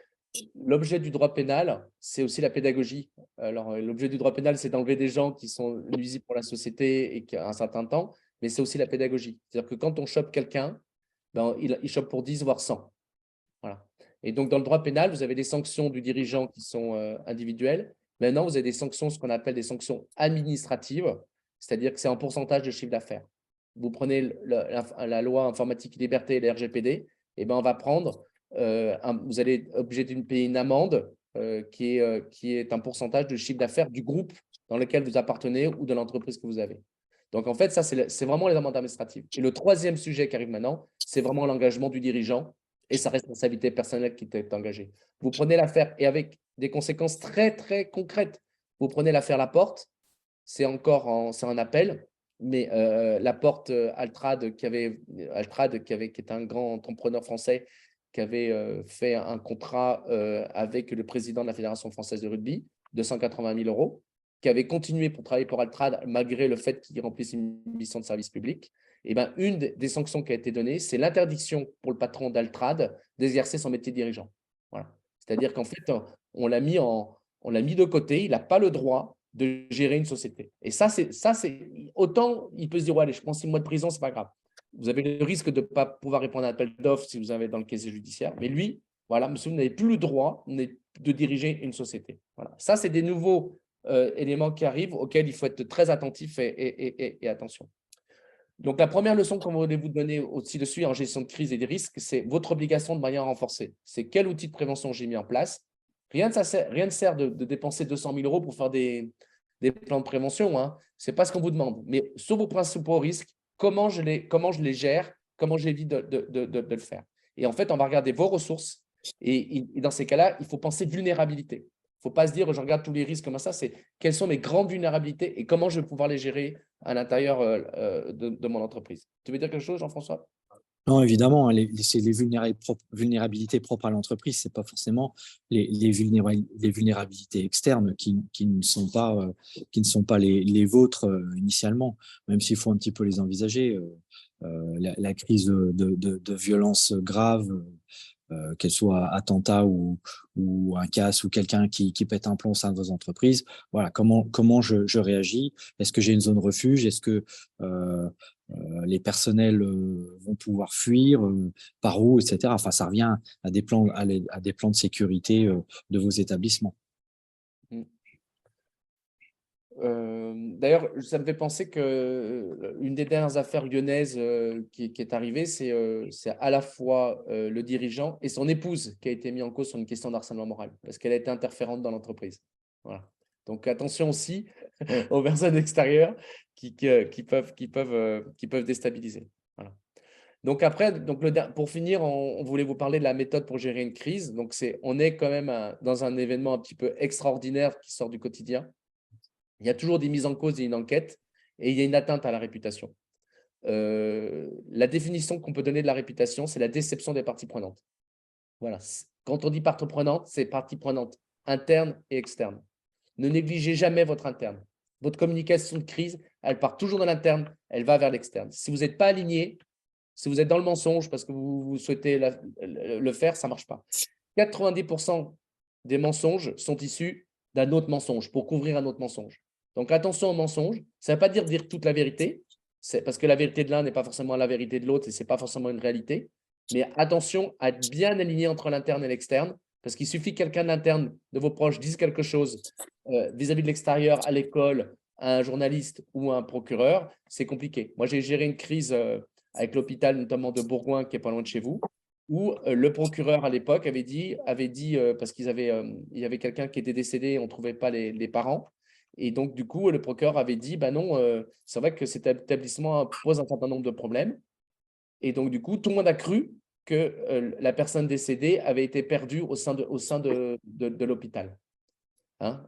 l'objet du droit pénal, c'est aussi la pédagogie. Alors, l'objet du droit pénal, c'est d'enlever des gens qui sont nuisibles pour la société et qui a un certain temps, mais c'est aussi la pédagogie. C'est-à-dire que quand on chope quelqu'un, ben, il chope pour 10, voire 100. Voilà. Et donc, dans le droit pénal, vous avez des sanctions du dirigeant qui sont individuelles. Maintenant, vous avez des sanctions, ce qu'on appelle des sanctions administratives, c'est-à-dire que c'est en pourcentage de chiffre d'affaires. Vous prenez la loi informatique et liberté et la RGPD, et ben on va prendre, vous allez être obligé de payer une amende qui est un pourcentage de chiffre d'affaires du groupe dans lequel vous appartenez ou de l'entreprise que vous avez. Donc, en fait, ça, c'est vraiment les amendes administratives. Et le troisième sujet qui arrive maintenant, c'est vraiment l'engagement du dirigeant et sa responsabilité personnelle qui est engagée. Vous prenez l'affaire et avec des conséquences très, très concrètes. Vous prenez l'affaire Laporte, c'est un appel, mais Laporte, Altrad, qui est un grand entrepreneur français, qui avait fait un contrat avec le président de la Fédération française de rugby de 180 000 €, qui avait continué pour travailler pour Altrad malgré le fait qu'il remplisse une mission de service public. Et ben, une des sanctions qui a été donnée, c'est l'interdiction pour le patron d'Altrad d'exercer son métier de dirigeant. Voilà. C'est-à-dire qu'en fait, on l'a mis de côté, il n'a pas le droit de gérer une société. Et ça, c'est autant il peut se dire, ouais, allez, je prends 6 mois de prison, c'est pas grave. Vous avez le risque de ne pas pouvoir répondre à un appel d'offres si vous avez dans le casier judiciaire. Mais lui, voilà, monsieur, vous n'avez plus le droit de diriger une société. Voilà. Ça, c'est des nouveaux éléments qui arrivent auxquels il faut être très attentif et attention. Donc, la première leçon qu'on voulait vous donner aussi dessus en gestion de crise et des risques, c'est votre obligation de manière renforcée. C'est quel outil de prévention j'ai mis en place. Rien ne sert de dépenser 200 000 € pour faire des plans de prévention, hein. Ce n'est pas ce qu'on vous demande. Mais sur vos principaux risques, comment je les gère, comment j'évite de le faire. Et en fait, on va regarder vos ressources. Et dans ces cas-là, il faut penser vulnérabilité. Il ne faut pas se dire, je regarde tous les risques comme ça, c'est quelles sont mes grandes vulnérabilités et comment je vais pouvoir les gérer à l'intérieur de mon entreprise. Tu veux dire quelque chose, Jean-François? Non, évidemment, c'est les vulnérabilités propres à l'entreprise, c'est pas forcément les vulnérabilités externes qui ne sont pas les vôtres initialement, même s'il faut un petit peu les envisager. La crise de violence grave, qu'elle soit attentat ou un casse ou quelqu'un qui pète un plomb au sein de vos entreprises. Voilà, comment je réagis? Est-ce que j'ai une zone refuge? Est-ce que les personnels vont pouvoir fuir? Par où, etc. Enfin, ça revient à des plans de sécurité de vos établissements. D'ailleurs, ça me fait penser qu'une des dernières affaires lyonnaises qui est arrivée, c'est à la fois le dirigeant et son épouse qui a été mis en cause sur une question d'harcèlement moral parce qu'elle a été interférente dans l'entreprise. Voilà. Donc, attention aussi aux personnes extérieures qui peuvent déstabiliser. Voilà. Donc, après, pour finir, on voulait vous parler de la méthode pour gérer une crise. Donc, on est quand même dans un événement un petit peu extraordinaire qui sort du quotidien. Il y a toujours des mises en cause et une enquête, et il y a une atteinte à la réputation. La définition qu'on peut donner de la réputation, c'est la déception des parties prenantes. Voilà. Quand on dit partie prenante, c'est partie prenante interne et externe. Ne négligez jamais votre interne. Votre communication de crise, elle part toujours de l'interne, elle va vers l'externe. Si vous n'êtes pas aligné, Si vous êtes dans le mensonge parce que vous souhaitez le faire, ça ne marche pas. 90% des mensonges sont issus d'un autre mensonge, pour couvrir un autre mensonge. Donc, attention aux mensonges. Ça ne veut pas dire toute la vérité, parce que la vérité de l'un n'est pas forcément la vérité de l'autre et ce n'est pas forcément une réalité. Mais attention à être bien aligné entre l'interne et l'externe, parce qu'il suffit que quelqu'un d'interne, de vos proches, dise quelque chose vis-à-vis de l'extérieur, à l'école, à un journaliste ou à un procureur, c'est compliqué. Moi, j'ai géré une crise avec l'hôpital, notamment de Bourgoin, qui est pas loin de chez vous, où le procureur à l'époque avait dit parce il y avait quelqu'un qui était décédé et on ne trouvait pas les parents. Et donc, du coup, le procureur avait dit, bah non, c'est vrai que cet établissement pose un certain nombre de problèmes. Et donc, du coup, tout le monde a cru que la personne décédée avait été perdue au sein de l'hôpital. Hein,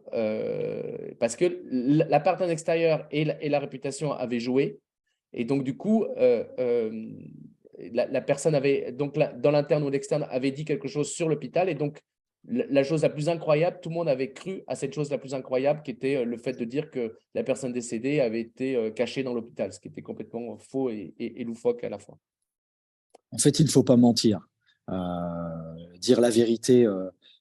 parce que la partie extérieure et la réputation avaient joué. Et donc, du coup, la personne avait, donc dans l'interne ou l'externe, avait dit quelque chose sur l'hôpital. Et donc, la chose la plus incroyable, tout le monde avait cru à cette chose la plus incroyable qui était le fait de dire que la personne décédée avait été cachée dans l'hôpital, ce qui était complètement faux et loufoque à la fois. En fait, il ne faut pas mentir. Dire la vérité,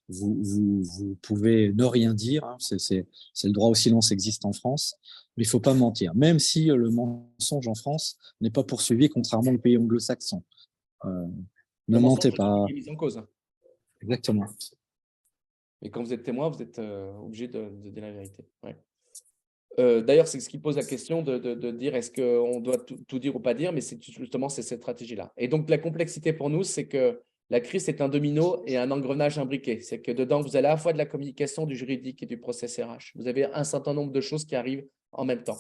vous pouvez ne rien dire. Hein, c'est le droit au silence existe en France. Mais il ne faut pas mentir. Même si le mensonge en France n'est pas poursuivi, contrairement au pays anglo-saxon. Ne mentez pas. Il est mis en cause. Exactement. Mais quand vous êtes témoin, vous êtes obligé de dire la vérité. Ouais. D'ailleurs, c'est ce qui pose la question de dire est-ce qu'on doit tout dire ou pas dire, mais c'est justement cette stratégie-là. Et donc, la complexité pour nous, c'est que la crise est un domino et un engrenage imbriqué. C'est que dedans, vous avez à la fois de la communication, du juridique et du process RH. Vous avez un certain nombre de choses qui arrivent en même temps.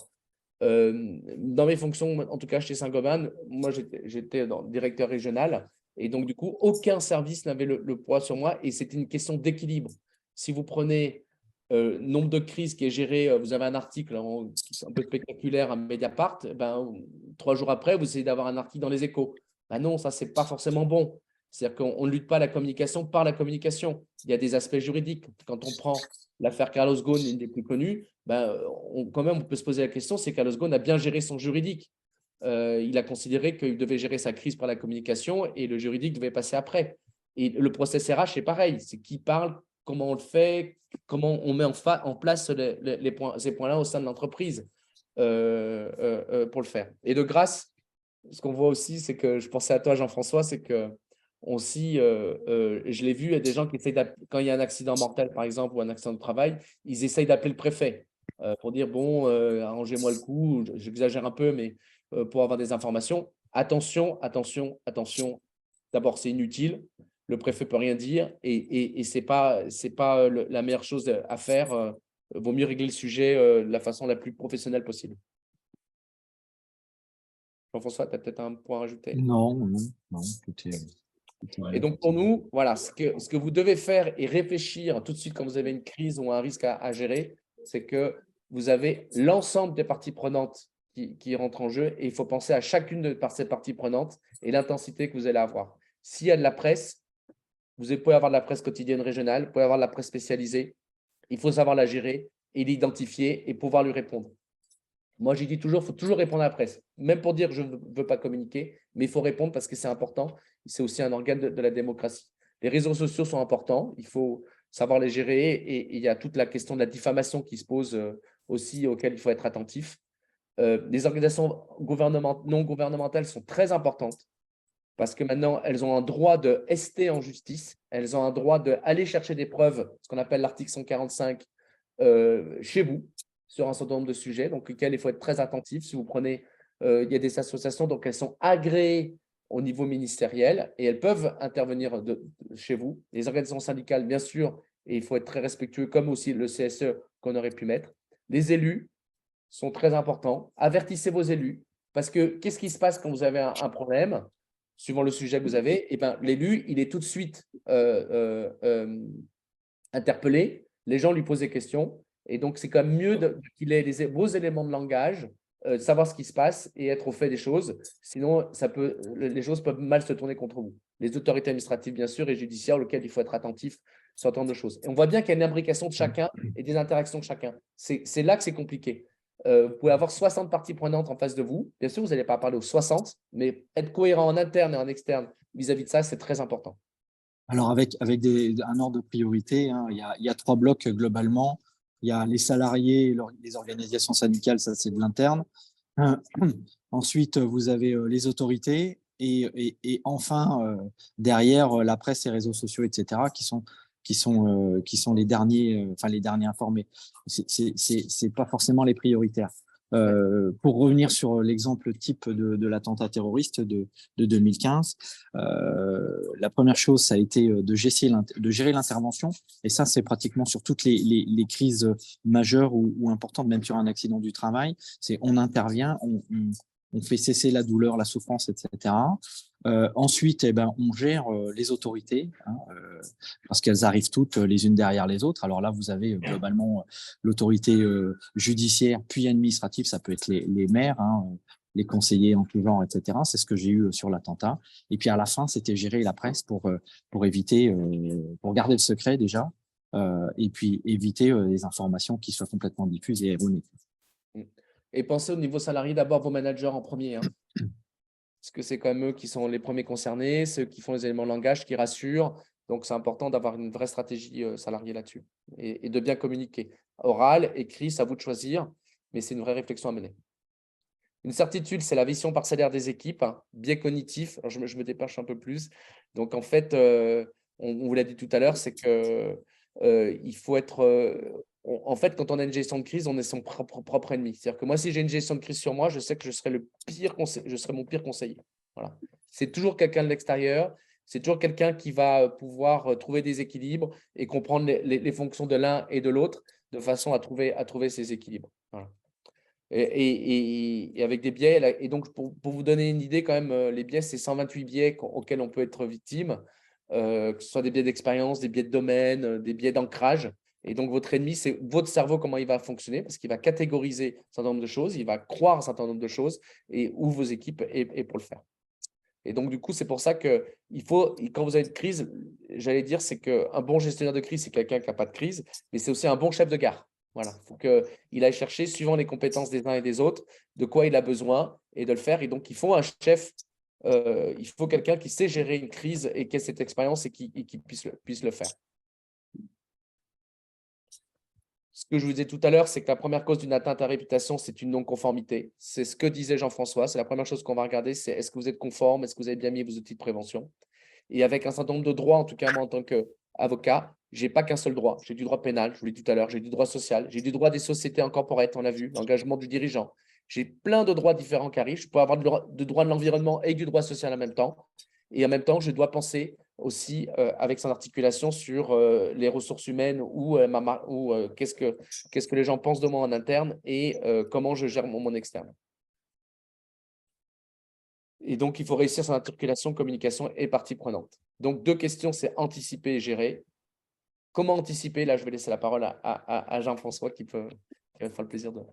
Dans mes fonctions, en tout cas chez Saint-Gobain, moi, j'étais directeur régional et donc, du coup, aucun service n'avait le poids sur moi et c'était une question d'équilibre. Si vous prenez nombre de crises qui est géré, vous avez un article qui est un peu spectaculaire à Mediapart, ben, 3 jours après, vous essayez d'avoir un article dans les Échos. Ben non, ça, ce n'est pas forcément bon. C'est-à-dire qu'on ne lutte pas la communication par la communication. Il y a des aspects juridiques. Quand on prend l'affaire Carlos Ghosn, une des plus connues, ben, quand même, on peut se poser la question, c'est Carlos Ghosn a bien géré son juridique. Il a considéré qu'il devait gérer sa crise par la communication et le juridique devait passer après. Et le process RH, c'est pareil. C'est qui parle, comment on le fait, comment on met en place ces points-là au sein de l'entreprise pour le faire. Et de grâce, ce qu'on voit aussi, c'est que je pensais à toi, Jean-François, c'est que aussi, je l'ai vu, il y a des gens qui essayent quand il y a un accident mortel, par exemple, ou un accident de travail, ils essayent d'appeler le préfet pour dire, bon, arrangez-moi le coup, j'exagère un peu, mais pour avoir des informations. Attention, attention, attention. D'abord, c'est inutile. Le préfet ne peut rien dire et ce n'est pas la meilleure chose à faire. Vaut mieux régler le sujet de la façon la plus professionnelle possible. Jean-François, tu as peut-être un point à rajouter? Non. Et donc, pour nous, voilà, ce que vous devez faire et réfléchir tout de suite quand vous avez une crise ou un risque à gérer, c'est que vous avez l'ensemble des parties prenantes qui rentrent en jeu et il faut penser à chacune de ces parties prenantes et l'intensité que vous allez avoir. S'il y a de la presse, vous pouvez avoir de la presse quotidienne régionale, vous pouvez avoir de la presse spécialisée. Il faut savoir la gérer et l'identifier et pouvoir lui répondre. Moi, j'ai dit toujours, il faut toujours répondre à la presse. Même pour dire je ne veux pas communiquer, mais il faut répondre parce que c'est important. C'est aussi un organe de la démocratie. Les réseaux sociaux sont importants. Il faut savoir les gérer et il y a toute la question de la diffamation qui se pose aussi, auquel il faut être attentif. Les organisations non gouvernementales sont très importantes parce que maintenant, elles ont un droit de ester en justice. Elles ont un droit d'aller chercher des preuves, ce qu'on appelle l'article 145, chez vous, sur un certain nombre de sujets, donc auxquels il faut être très attentif. Si vous prenez, il y a des associations, donc elles sont agréées au niveau ministériel et elles peuvent intervenir chez vous. Les organisations syndicales, bien sûr, et il faut être très respectueux, comme aussi le CSE qu'on aurait pu mettre. Les élus sont très importants. Avertissez vos élus, parce que qu'est-ce qui se passe quand vous avez un problème, suivant le sujet que vous avez? Eh ben, l'élu, il est tout de suite interpellé. Les gens lui posent des questions. Et donc, c'est quand même mieux qu'il ait vos éléments de langage, savoir ce qui se passe et être au fait des choses. Sinon, les choses peuvent mal se tourner contre vous. Les autorités administratives, bien sûr, et judiciaires, auxquelles il faut être attentif sur un certain nombre de choses. Et on voit bien qu'il y a une imbrication de chacun et des interactions de chacun. C'est là que c'est compliqué. vous pouvez avoir 60 parties prenantes en face de vous. Bien sûr, vous n'allez pas parler aux 60, mais être cohérent en interne et en externe vis-à-vis de ça, c'est très important. Alors, avec un ordre de priorité, hein, il y a 3 blocs globalement. Il y a les salariés, les organisations syndicales, ça c'est de l'interne. Ensuite, vous avez les autorités et enfin, derrière, la presse et réseaux sociaux, etc., qui sont les derniers, les derniers informés. C'est pas forcément les prioritaires. Pour revenir sur l'exemple type de l'attentat terroriste de 2015, la première chose, ça a été de gérer l'intervention. Et ça, c'est pratiquement sur toutes les crises majeures ou importantes, même sur un accident du travail. C'est on intervient, on fait cesser la douleur, la souffrance, etc. Ensuite, on gère les autorités, hein, parce qu'elles arrivent toutes les unes derrière les autres. Alors là, vous avez globalement l'autorité judiciaire, puis administrative, ça peut être les maires, hein, les conseillers en tout genre, etc. C'est ce que j'ai eu sur l'attentat. Et puis à la fin, c'était gérer la presse pour éviter, pour garder le secret déjà, et puis éviter les informations qui soient complètement diffuses et erronées. Et pensez au niveau salarié, d'abord vos managers en premier. Hein. Parce que c'est quand même eux qui sont les premiers concernés, ceux qui font les éléments de langage, qui rassurent. Donc, c'est important d'avoir une vraie stratégie salariée là-dessus et de bien communiquer. Oral, écrit, c'est à vous de choisir, mais c'est une vraie réflexion à mener. Une certitude, c'est la vision parcellaire des équipes, hein, biais cognitif. Alors, je me dépêche un peu plus. Donc, en fait, on vous l'a dit tout à l'heure, c'est que il faut être… en fait, quand on a une gestion de crise, on est son propre ennemi. C'est-à-dire que moi, si j'ai une gestion de crise sur moi, je sais que je serai mon pire conseiller. Voilà. C'est toujours quelqu'un de l'extérieur. C'est toujours quelqu'un qui va pouvoir trouver des équilibres et comprendre les fonctions de l'un et de l'autre de façon à trouver ces équilibres. Voilà. Et avec des biais. Et donc, pour vous donner une idée, quand même, les biais, c'est 128 biais auxquels on peut être victime, que ce soit des biais d'expérience, des biais de domaine, des biais d'ancrage. Et donc, votre ennemi, c'est votre cerveau, comment il va fonctionner, parce qu'il va catégoriser un certain nombre de choses, il va croire un certain nombre de choses, et où vos équipes est pour le faire. Et donc, du coup, c'est pour ça que quand vous avez une crise, j'allais dire, c'est qu'un bon gestionnaire de crise, c'est quelqu'un qui n'a pas de crise, mais c'est aussi un bon chef de gare. Voilà, il faut qu'il aille chercher, suivant les compétences des uns et des autres, de quoi il a besoin et de le faire. Et donc, il faut un chef, il faut quelqu'un qui sait gérer une crise et qui ait cette expérience et qui puisse le faire. Ce que je vous disais tout à l'heure, c'est que la première cause d'une atteinte à réputation, c'est une non-conformité. C'est ce que disait Jean-François. C'est la première chose qu'on va regarder, c'est est-ce que vous êtes conforme, est-ce que vous avez bien mis vos outils de prévention. Et avec un certain nombre de droits, en tout cas moi en tant qu'avocat, je n'ai pas qu'un seul droit. J'ai du droit pénal, je vous l'ai dit tout à l'heure, j'ai du droit social, j'ai du droit des sociétés incorporate, on l'a vu, l'engagement du dirigeant. J'ai plein de droits différents qui arrivent. Je peux avoir du droit de l'environnement et du droit social en même temps. Et en même temps, je dois penser aussi avec son articulation sur les ressources humaines ou qu'est-ce que les gens pensent de moi en interne et comment je gère mon externe. Et donc, il faut réussir son articulation, communication et partie prenante. Donc, 2 questions, c'est anticiper et gérer. Comment anticiper? Là, je vais laisser la parole à Jean-François qui va faire le plaisir d'en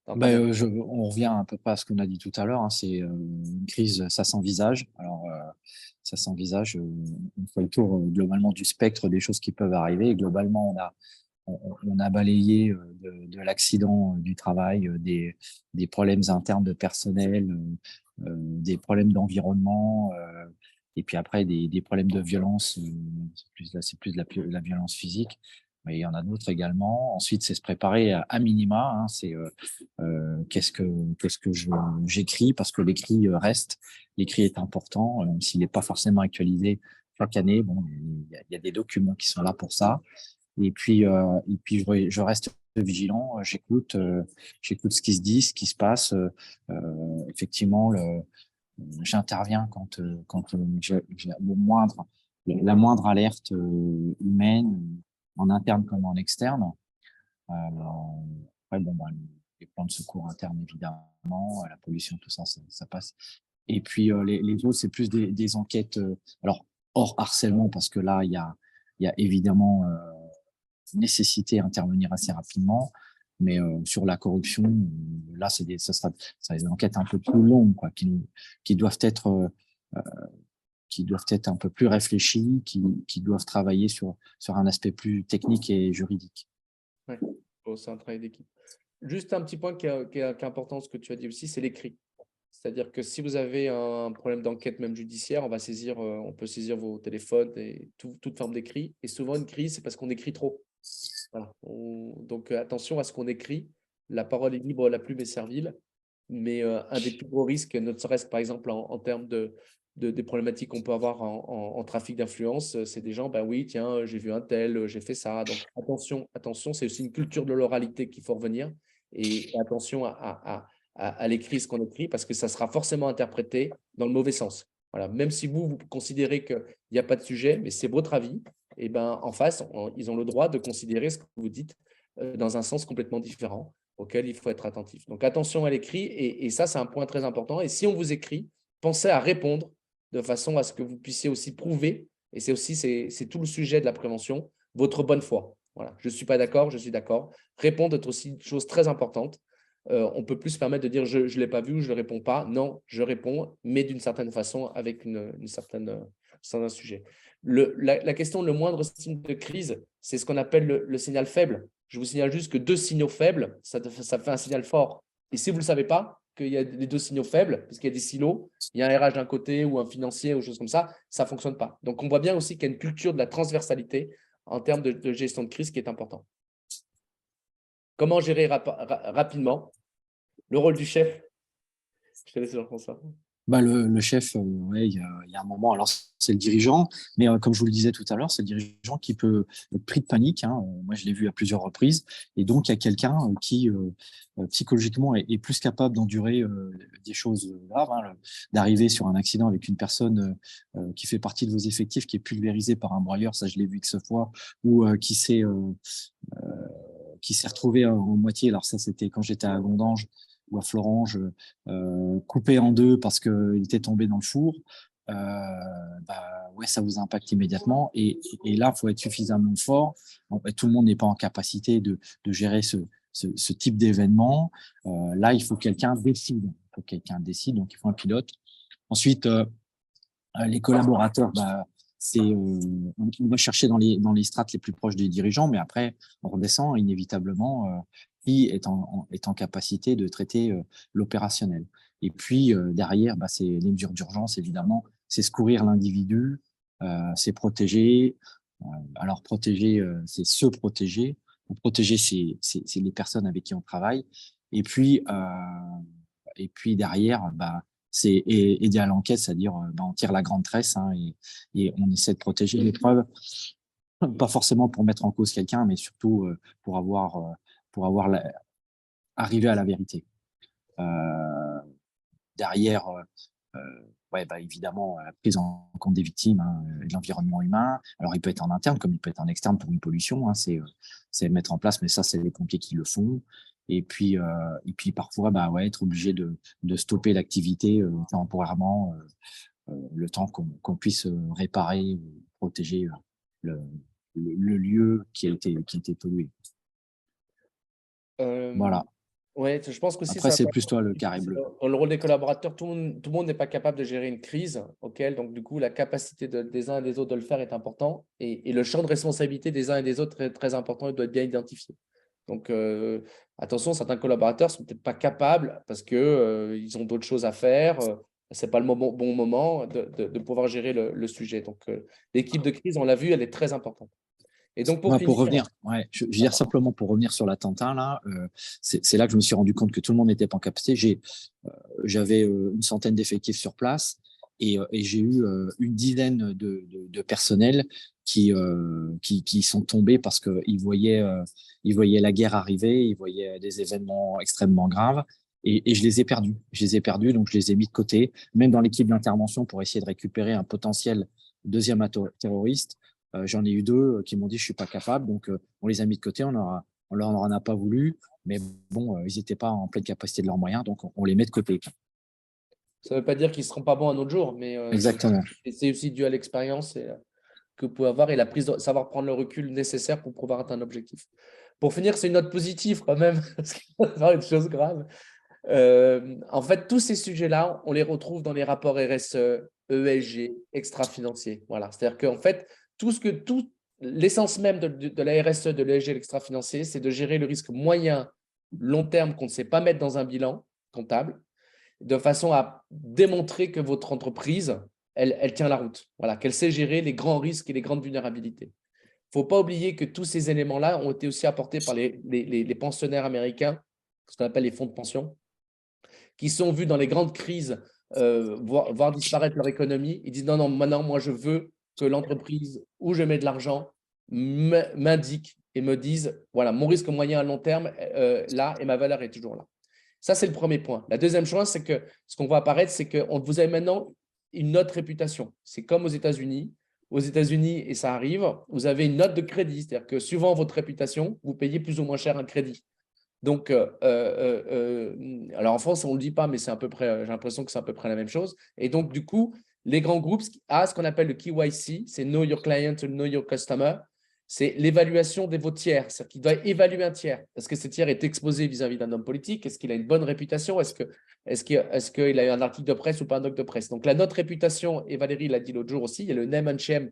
parler. On revient à peu près à ce qu'on a dit tout à l'heure. Hein, c'est une crise, ça s'envisage. Alors, ça s'envisage. On fait le tour globalement du spectre des choses qui peuvent arriver. Et globalement, on a balayé de l'accident du travail, des problèmes internes de personnel, des problèmes d'environnement, et puis après des problèmes de violence. C'est plus de la violence physique. Mais il y en a d'autres également. Ensuite, c'est se préparer à minima. Hein, c'est qu'est-ce que j'écris, parce que l'écrit reste. L'écrit est important, même s'il n'est pas forcément actualisé chaque année. Bon, il y a des documents qui sont là pour ça. Et puis je reste vigilant. J'écoute ce qui se dit, ce qui se passe. Effectivement, j'interviens quand j'ai la moindre alerte humaine, en interne comme en externe. Après, les plans de secours internes, évidemment, la pollution, tout ça, ça passe. Et puis, les autres, c'est plus des enquêtes, alors, hors harcèlement, parce que là, il y a évidemment nécessité à intervenir assez rapidement. Mais sur la corruption, là, ça sera des enquêtes un peu plus longues, quoi, qui doivent être un peu plus réfléchis, qui doivent travailler sur un aspect plus technique et juridique. Ouais. C'est un travail d'équipe. Juste un petit point qui est important, ce que tu as dit aussi, c'est l'écrit. C'est-à-dire que si vous avez un problème d'enquête même judiciaire, on peut saisir vos téléphones et toute forme d'écrit. Et souvent, une crise, c'est parce qu'on écrit trop. Voilà. Donc, attention à ce qu'on écrit. La parole est libre, la plume est servile. Mais un des plus gros risques, ne serait-ce par exemple en termes des problématiques qu'on peut avoir en trafic d'influence, c'est des gens, ben oui, tiens, j'ai vu un tel, j'ai fait ça. Donc, attention, c'est aussi une culture de l'oralité qu'il faut revenir. Et attention à l'écrit, ce qu'on écrit, parce que ça sera forcément interprété dans le mauvais sens. Voilà. Même si vous considérez qu'il n'y a pas de sujet, mais c'est votre avis, et ben, en face, ils ont le droit de considérer ce que vous dites dans un sens complètement différent auquel il faut être attentif. Donc, attention à l'écrit, et ça, c'est un point très important. Et si on vous écrit, pensez à répondre de façon à ce que vous puissiez aussi prouver, et c'est tout le sujet de la prévention, votre bonne foi. Voilà, je ne suis pas d'accord, je suis d'accord. Répondre est aussi une chose très importante. On peut plus se permettre de dire je ne l'ai pas vu ou je ne réponds pas. Non, je réponds, mais d'une certaine façon, avec un certain sujet. La question, le moindre signe de crise, c'est ce qu'on appelle le signal faible. Je vous signale juste que 2 signaux faibles, ça fait un signal fort. Et si vous ne le savez pas, qu'il y a les 2 signaux faibles, parce qu'il y a des silos, il y a un RH d'un côté ou un financier ou choses comme ça ne fonctionne pas. Donc, on voit bien aussi qu'il y a une culture de la transversalité en termes de gestion de crise qui est important. Comment gérer rapidement le rôle du chef? Je te laisse, Jean-François. Le chef, ouais, il y a un moment, alors c'est le dirigeant, mais comme je vous le disais tout à l'heure, c'est le dirigeant qui peut être pris de panique. Moi, je l'ai vu à plusieurs reprises. Et donc, il y a quelqu'un qui, psychologiquement, est plus capable d'endurer des choses graves, d'arriver sur un accident avec une personne qui fait partie de vos effectifs, qui est pulvérisée par un broyeur, ça je l'ai vu X fois, ou qui s'est retrouvé en moitié. Alors ça, c'était quand j'étais à Gondange ou à Florange, coupé en deux parce qu'il était tombé dans le four, ouais, ça vous impacte immédiatement. Et là, il faut être suffisamment fort. Tout le monde n'est pas en capacité de gérer ce type d'événement. Là, il faut quelqu'un décide. Donc il faut un pilote. Ensuite, les collaborateurs, on va chercher dans les strates les plus proches des dirigeants, mais après, on redescend inévitablement qui est en capacité de traiter l'opérationnel. Et puis, derrière, c'est les mesures d'urgence, évidemment, c'est secourir l'individu, c'est protéger. Alors, protéger, c'est se protéger. Protéger, c'est les personnes avec qui on travaille. Et puis derrière, c'est aider à l'enquête, c'est-à-dire on tire la grande tresse et on essaie de protéger les preuves, pas forcément pour mettre en cause quelqu'un, mais surtout pour arriver à la vérité. Derrière, évidemment, la prise en compte des victimes, de l'environnement humain. Alors, il peut être en interne comme il peut être en externe pour une pollution. C'est mettre en place, mais ça, c'est les pompiers qui le font. Et puis parfois, être obligé de stopper l'activité temporairement, le temps qu'on puisse réparer ou protéger le lieu qui a été pollué. Voilà. Ouais, je pense que Après, c'est plus toi le carré bleu. Dans le rôle des collaborateurs, tout le monde n'est pas capable de gérer une crise, donc du coup, la capacité des uns et des autres de le faire est important, et le champ de responsabilité des uns et des autres est très important, il doit être bien identifié. Donc, attention, certains collaborateurs ne sont peut-être pas capables parce qu'ils ont d'autres choses à faire. Ce n'est pas le bon moment de pouvoir gérer le sujet. Donc, l'équipe de crise, on l'a vu, elle est très importante. Et donc, pour revenir, je veux dire simplement pour revenir sur l'attentat, là, c'est là que je me suis rendu compte que tout le monde n'était pas en capacité. J'avais une centaine d'effectifs sur place et j'ai eu une dizaine de personnels qui sont tombés parce qu'ils voyaient la guerre arriver, ils voyaient des événements extrêmement graves. Et je les ai perdus. Donc je les ai mis de côté, même dans l'équipe d'intervention pour essayer de récupérer un potentiel deuxième terroriste. J'en ai eu 2 qui m'ont dit je suis pas capable, donc on les a mis de côté, on leur en a pas voulu, mais bon, ils n'étaient pas en pleine capacité de leurs moyens, donc on les met de côté. Ça ne veut pas dire qu'ils ne seront pas bons un autre jour, mais exactement. C'est aussi dû à l'expérience que vous pouvez avoir et savoir prendre le recul nécessaire pour pouvoir atteindre l'objectif. Pour finir, c'est une note positive quand même, parce qu'il va y avoir une chose grave. En fait, tous ces sujets-là, on les retrouve dans les rapports RSE, ESG, extra-financiers. Voilà. C'est-à-dire qu'en fait, l'essence même de la RSE, de l'ESG, l'extra-financier, c'est de gérer le risque moyen long terme qu'on ne sait pas mettre dans un bilan comptable, de façon à démontrer que votre entreprise, elle tient la route, voilà, qu'elle sait gérer les grands risques et les grandes vulnérabilités. Il ne faut pas oublier que tous ces éléments-là ont été aussi apportés par les pensionnaires américains, ce qu'on appelle les fonds de pension, qui sont vus dans les grandes crises voir disparaître leur économie. Ils disent non, non, maintenant, moi, je veux que l'entreprise où je mets de l'argent m'indique et me dise, voilà, mon risque moyen à long terme, là, et ma valeur est toujours là. Ça, c'est le premier point. La deuxième chose, c'est que ce qu'on voit apparaître, c'est que vous avez maintenant une note réputation. C'est comme aux États-Unis. Aux États-Unis, et ça arrive, vous avez une note de crédit. C'est-à-dire que suivant votre réputation, vous payez plus ou moins cher un crédit. Donc, alors en France, on ne le dit pas, mais c'est à peu près, j'ai l'impression que c'est à peu près la même chose. Et donc, du coup, les grands groupes ont ce qu'on appelle le KYC, c'est Know Your Client, Know Your Customer. C'est l'évaluation de vos tiers. C'est-à-dire qu'il doit évaluer un tiers. Est-ce que ce tiers est exposé vis-à-vis d'un homme politique? Est-ce qu'il a une bonne réputation? Est-ce qu'il a eu un article de presse ou pas un article de presse? Donc, la note réputation, et Valérie l'a dit l'autre jour aussi, il y a le name and shame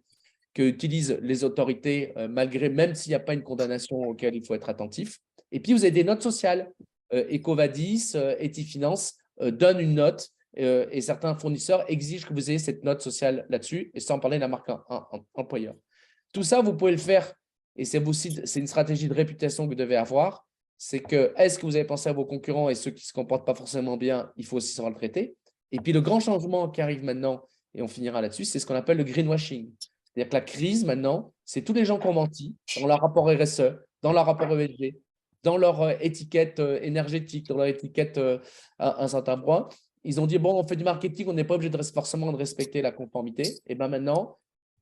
que utilisent les autorités, même s'il n'y a pas une condamnation auquel il faut être attentif. Et puis, vous avez des notes sociales. Ecovadis, Etifinance donne une note et certains fournisseurs exigent que vous ayez cette note sociale là-dessus, et sans parler de la marque employeur. Tout ça, vous pouvez le faire, et c'est une stratégie de réputation que vous devez avoir. C'est que, est-ce que vous avez pensé à vos concurrents et ceux qui ne se comportent pas forcément bien, il faut aussi savoir le traiter. Et puis, le grand changement qui arrive maintenant, et on finira là-dessus, c'est ce qu'on appelle le greenwashing. C'est-à-dire que la crise, maintenant, c'est tous les gens qui ont menti dans leur rapport RSE, dans leur rapport ESG, dans leur étiquette énergétique, dans leur étiquette à un certain point. Ils ont dit, bon, on fait du marketing, on n'est pas obligé forcément de respecter la conformité. Et bien maintenant,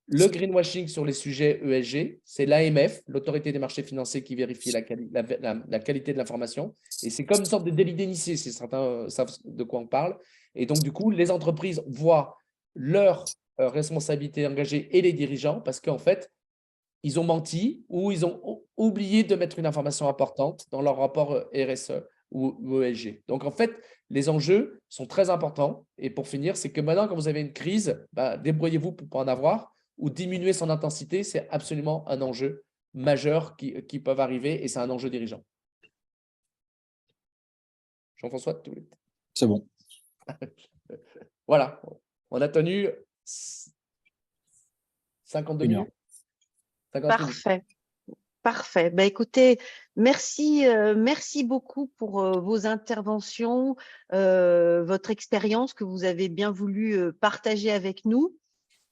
le greenwashing sur les sujets ESG, c'est l'AMF, l'autorité des marchés financiers, qui vérifie la qualité de l'information. Et c'est comme une sorte de délit d'initié, si certains savent de quoi on parle. Et donc, du coup, les entreprises voient leur responsabilité engagée et les dirigeants, parce qu'en fait, ils ont menti ou ils ont oublié de mettre une information importante dans leur rapport RSE ou ESG. Donc, en fait, les enjeux sont très importants. Et pour finir, c'est que maintenant, quand vous avez une crise, débrouillez-vous pour ne pas en avoir ou diminuer son intensité. C'est absolument un enjeu majeur qui peuvent arriver et c'est un enjeu dirigeant. Jean-François, tu voulais… C'est bon. Voilà, on a tenu 52 minutes. Parfait. Parfait. Ben, écoutez, merci beaucoup pour vos interventions, votre expérience que vous avez bien voulu partager avec nous.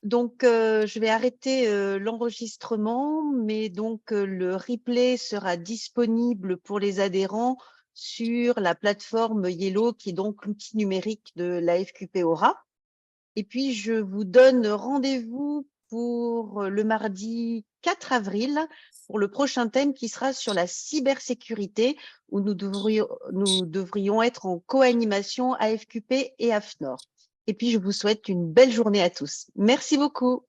Donc, je vais arrêter l'enregistrement, mais donc le replay sera disponible pour les adhérents sur la plateforme Yellow, qui est donc l'outil numérique de l'AFQP Aura. Et puis, je vous donne rendez-vous pour le mardi 4 avril pour le prochain thème qui sera sur la cybersécurité, où nous devrions être en co-animation AFQP et AFNOR. Et puis, je vous souhaite une belle journée à tous. Merci beaucoup.